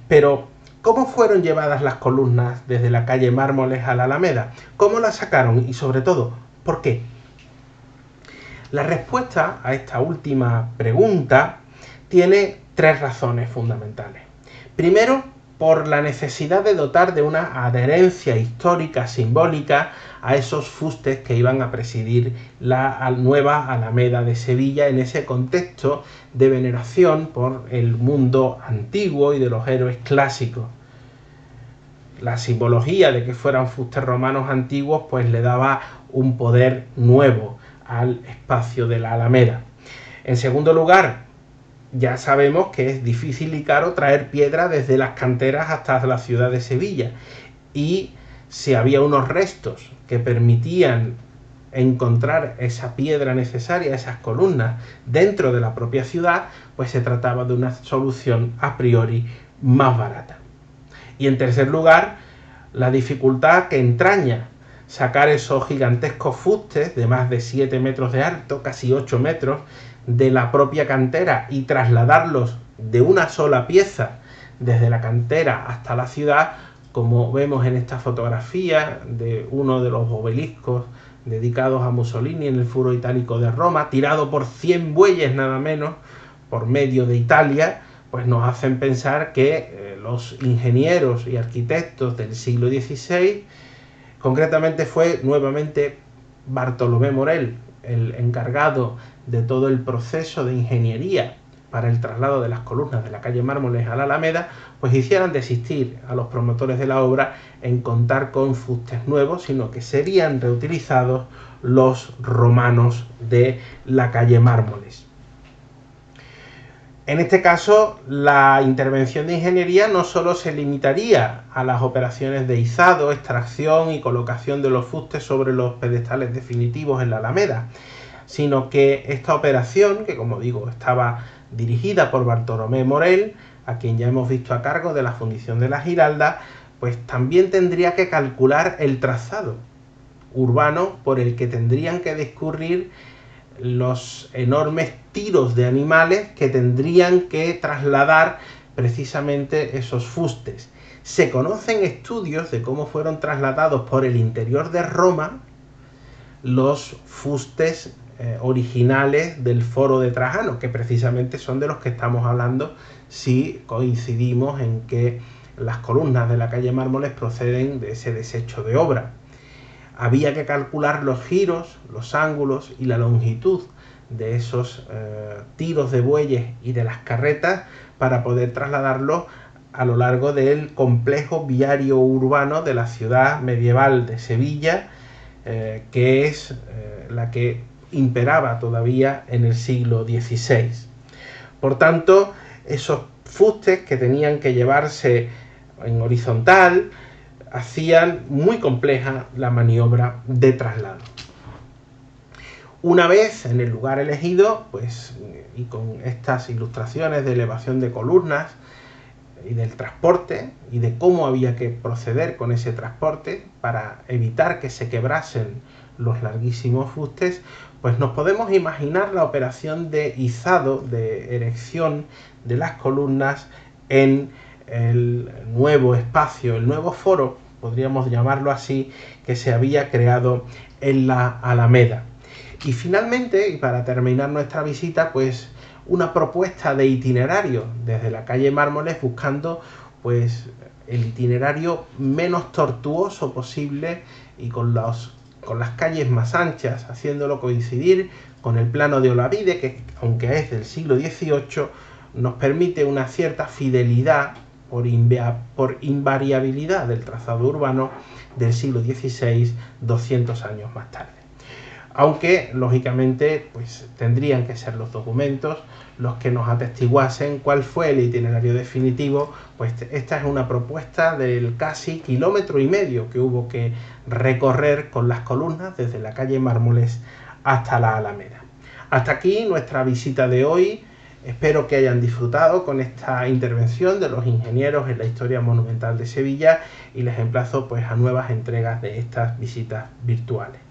S1: Pero, ¿cómo fueron llevadas las columnas desde la calle Mármoles a la Alameda? ¿Cómo las sacaron? Y sobre todo, ¿por qué? La respuesta a esta última pregunta tiene 3 razones fundamentales. Primero, por la necesidad de dotar de una adherencia histórica simbólica a esos fustes que iban a presidir la nueva Alameda de Sevilla en ese contexto de veneración por el mundo antiguo y de los héroes clásicos. La simbología de que fueran fustes romanos antiguos pues le daba un poder nuevo al espacio de la Alameda. En segundo lugar, ya sabemos que es difícil y caro traer piedra desde las canteras hasta la ciudad de Sevilla, y si había unos restos que permitían encontrar esa piedra necesaria, esas columnas, dentro de la propia ciudad, pues se trataba de una solución a priori más barata. Y en tercer lugar, la dificultad que entraña sacar esos gigantescos fustes de más de 7 metros de alto, casi 8 metros, de la propia cantera y trasladarlos de una sola pieza desde la cantera hasta la ciudad, como vemos en esta fotografía de uno de los obeliscos dedicados a Mussolini en el Foro Itálico de Roma, tirado por 100 bueyes nada menos, por medio de Italia, pues nos hacen pensar que los ingenieros y arquitectos del siglo XVI, concretamente fue nuevamente Bartolomé Morell, el encargado de todo el proceso de ingeniería para el traslado de las columnas de la calle Mármoles a la Alameda, pues hicieran desistir a los promotores de la obra en contar con fustes nuevos, sino que serían reutilizados los romanos de la calle Mármoles. En este caso, la intervención de ingeniería no solo se limitaría a las operaciones de izado, extracción y colocación de los fustes sobre los pedestales definitivos en la Alameda, sino que esta operación, que como digo estaba dirigida por Bartolomé Morell, a quien ya hemos visto a cargo de la fundición de la Giralda, pues también tendría que calcular el trazado urbano por el que tendrían que discurrir los enormes tiros de animales que tendrían que trasladar precisamente esos fustes. Se conocen estudios de cómo fueron trasladados por el interior de Roma los fustes originales del Foro de Trajano, que precisamente son de los que estamos hablando si coincidimos en que las columnas de la calle Mármoles proceden de ese desecho de obra. Había que calcular los giros, los ángulos y la longitud de esos tiros de bueyes y de las carretas para poder trasladarlos a lo largo del complejo viario urbano de la ciudad medieval de Sevilla, que es la que imperaba todavía en el siglo XVI. Por tanto, esos fustes que tenían que llevarse en horizontal hacían muy compleja la maniobra de traslado. Una vez en el lugar elegido, pues, y con estas ilustraciones de elevación de columnas y del transporte y de cómo había que proceder con ese transporte para evitar que se quebrasen los larguísimos fustes, pues nos podemos imaginar la operación de izado, de erección de las columnas en el nuevo espacio, el nuevo foro, podríamos llamarlo así, que se había creado en la Alameda. Y finalmente, y para terminar nuestra visita, pues una propuesta de itinerario desde la calle Mármoles, buscando pues el itinerario menos tortuoso posible y con las calles más anchas, haciéndolo coincidir con el plano de Olavide, que aunque es del siglo XVIII, nos permite una cierta fidelidad por invariabilidad del trazado urbano del siglo XVI, 200 años más tarde. Aunque, lógicamente, pues tendrían que ser los documentos los que nos atestiguasen cuál fue el itinerario definitivo, pues esta es una propuesta del casi 1,5 kilómetros que hubo que recorrer con las columnas desde la calle Mármoles hasta la Alameda. Hasta aquí nuestra visita de hoy. Espero que hayan disfrutado con esta intervención de los ingenieros en la historia monumental de Sevilla y les emplazo pues a nuevas entregas de estas visitas virtuales.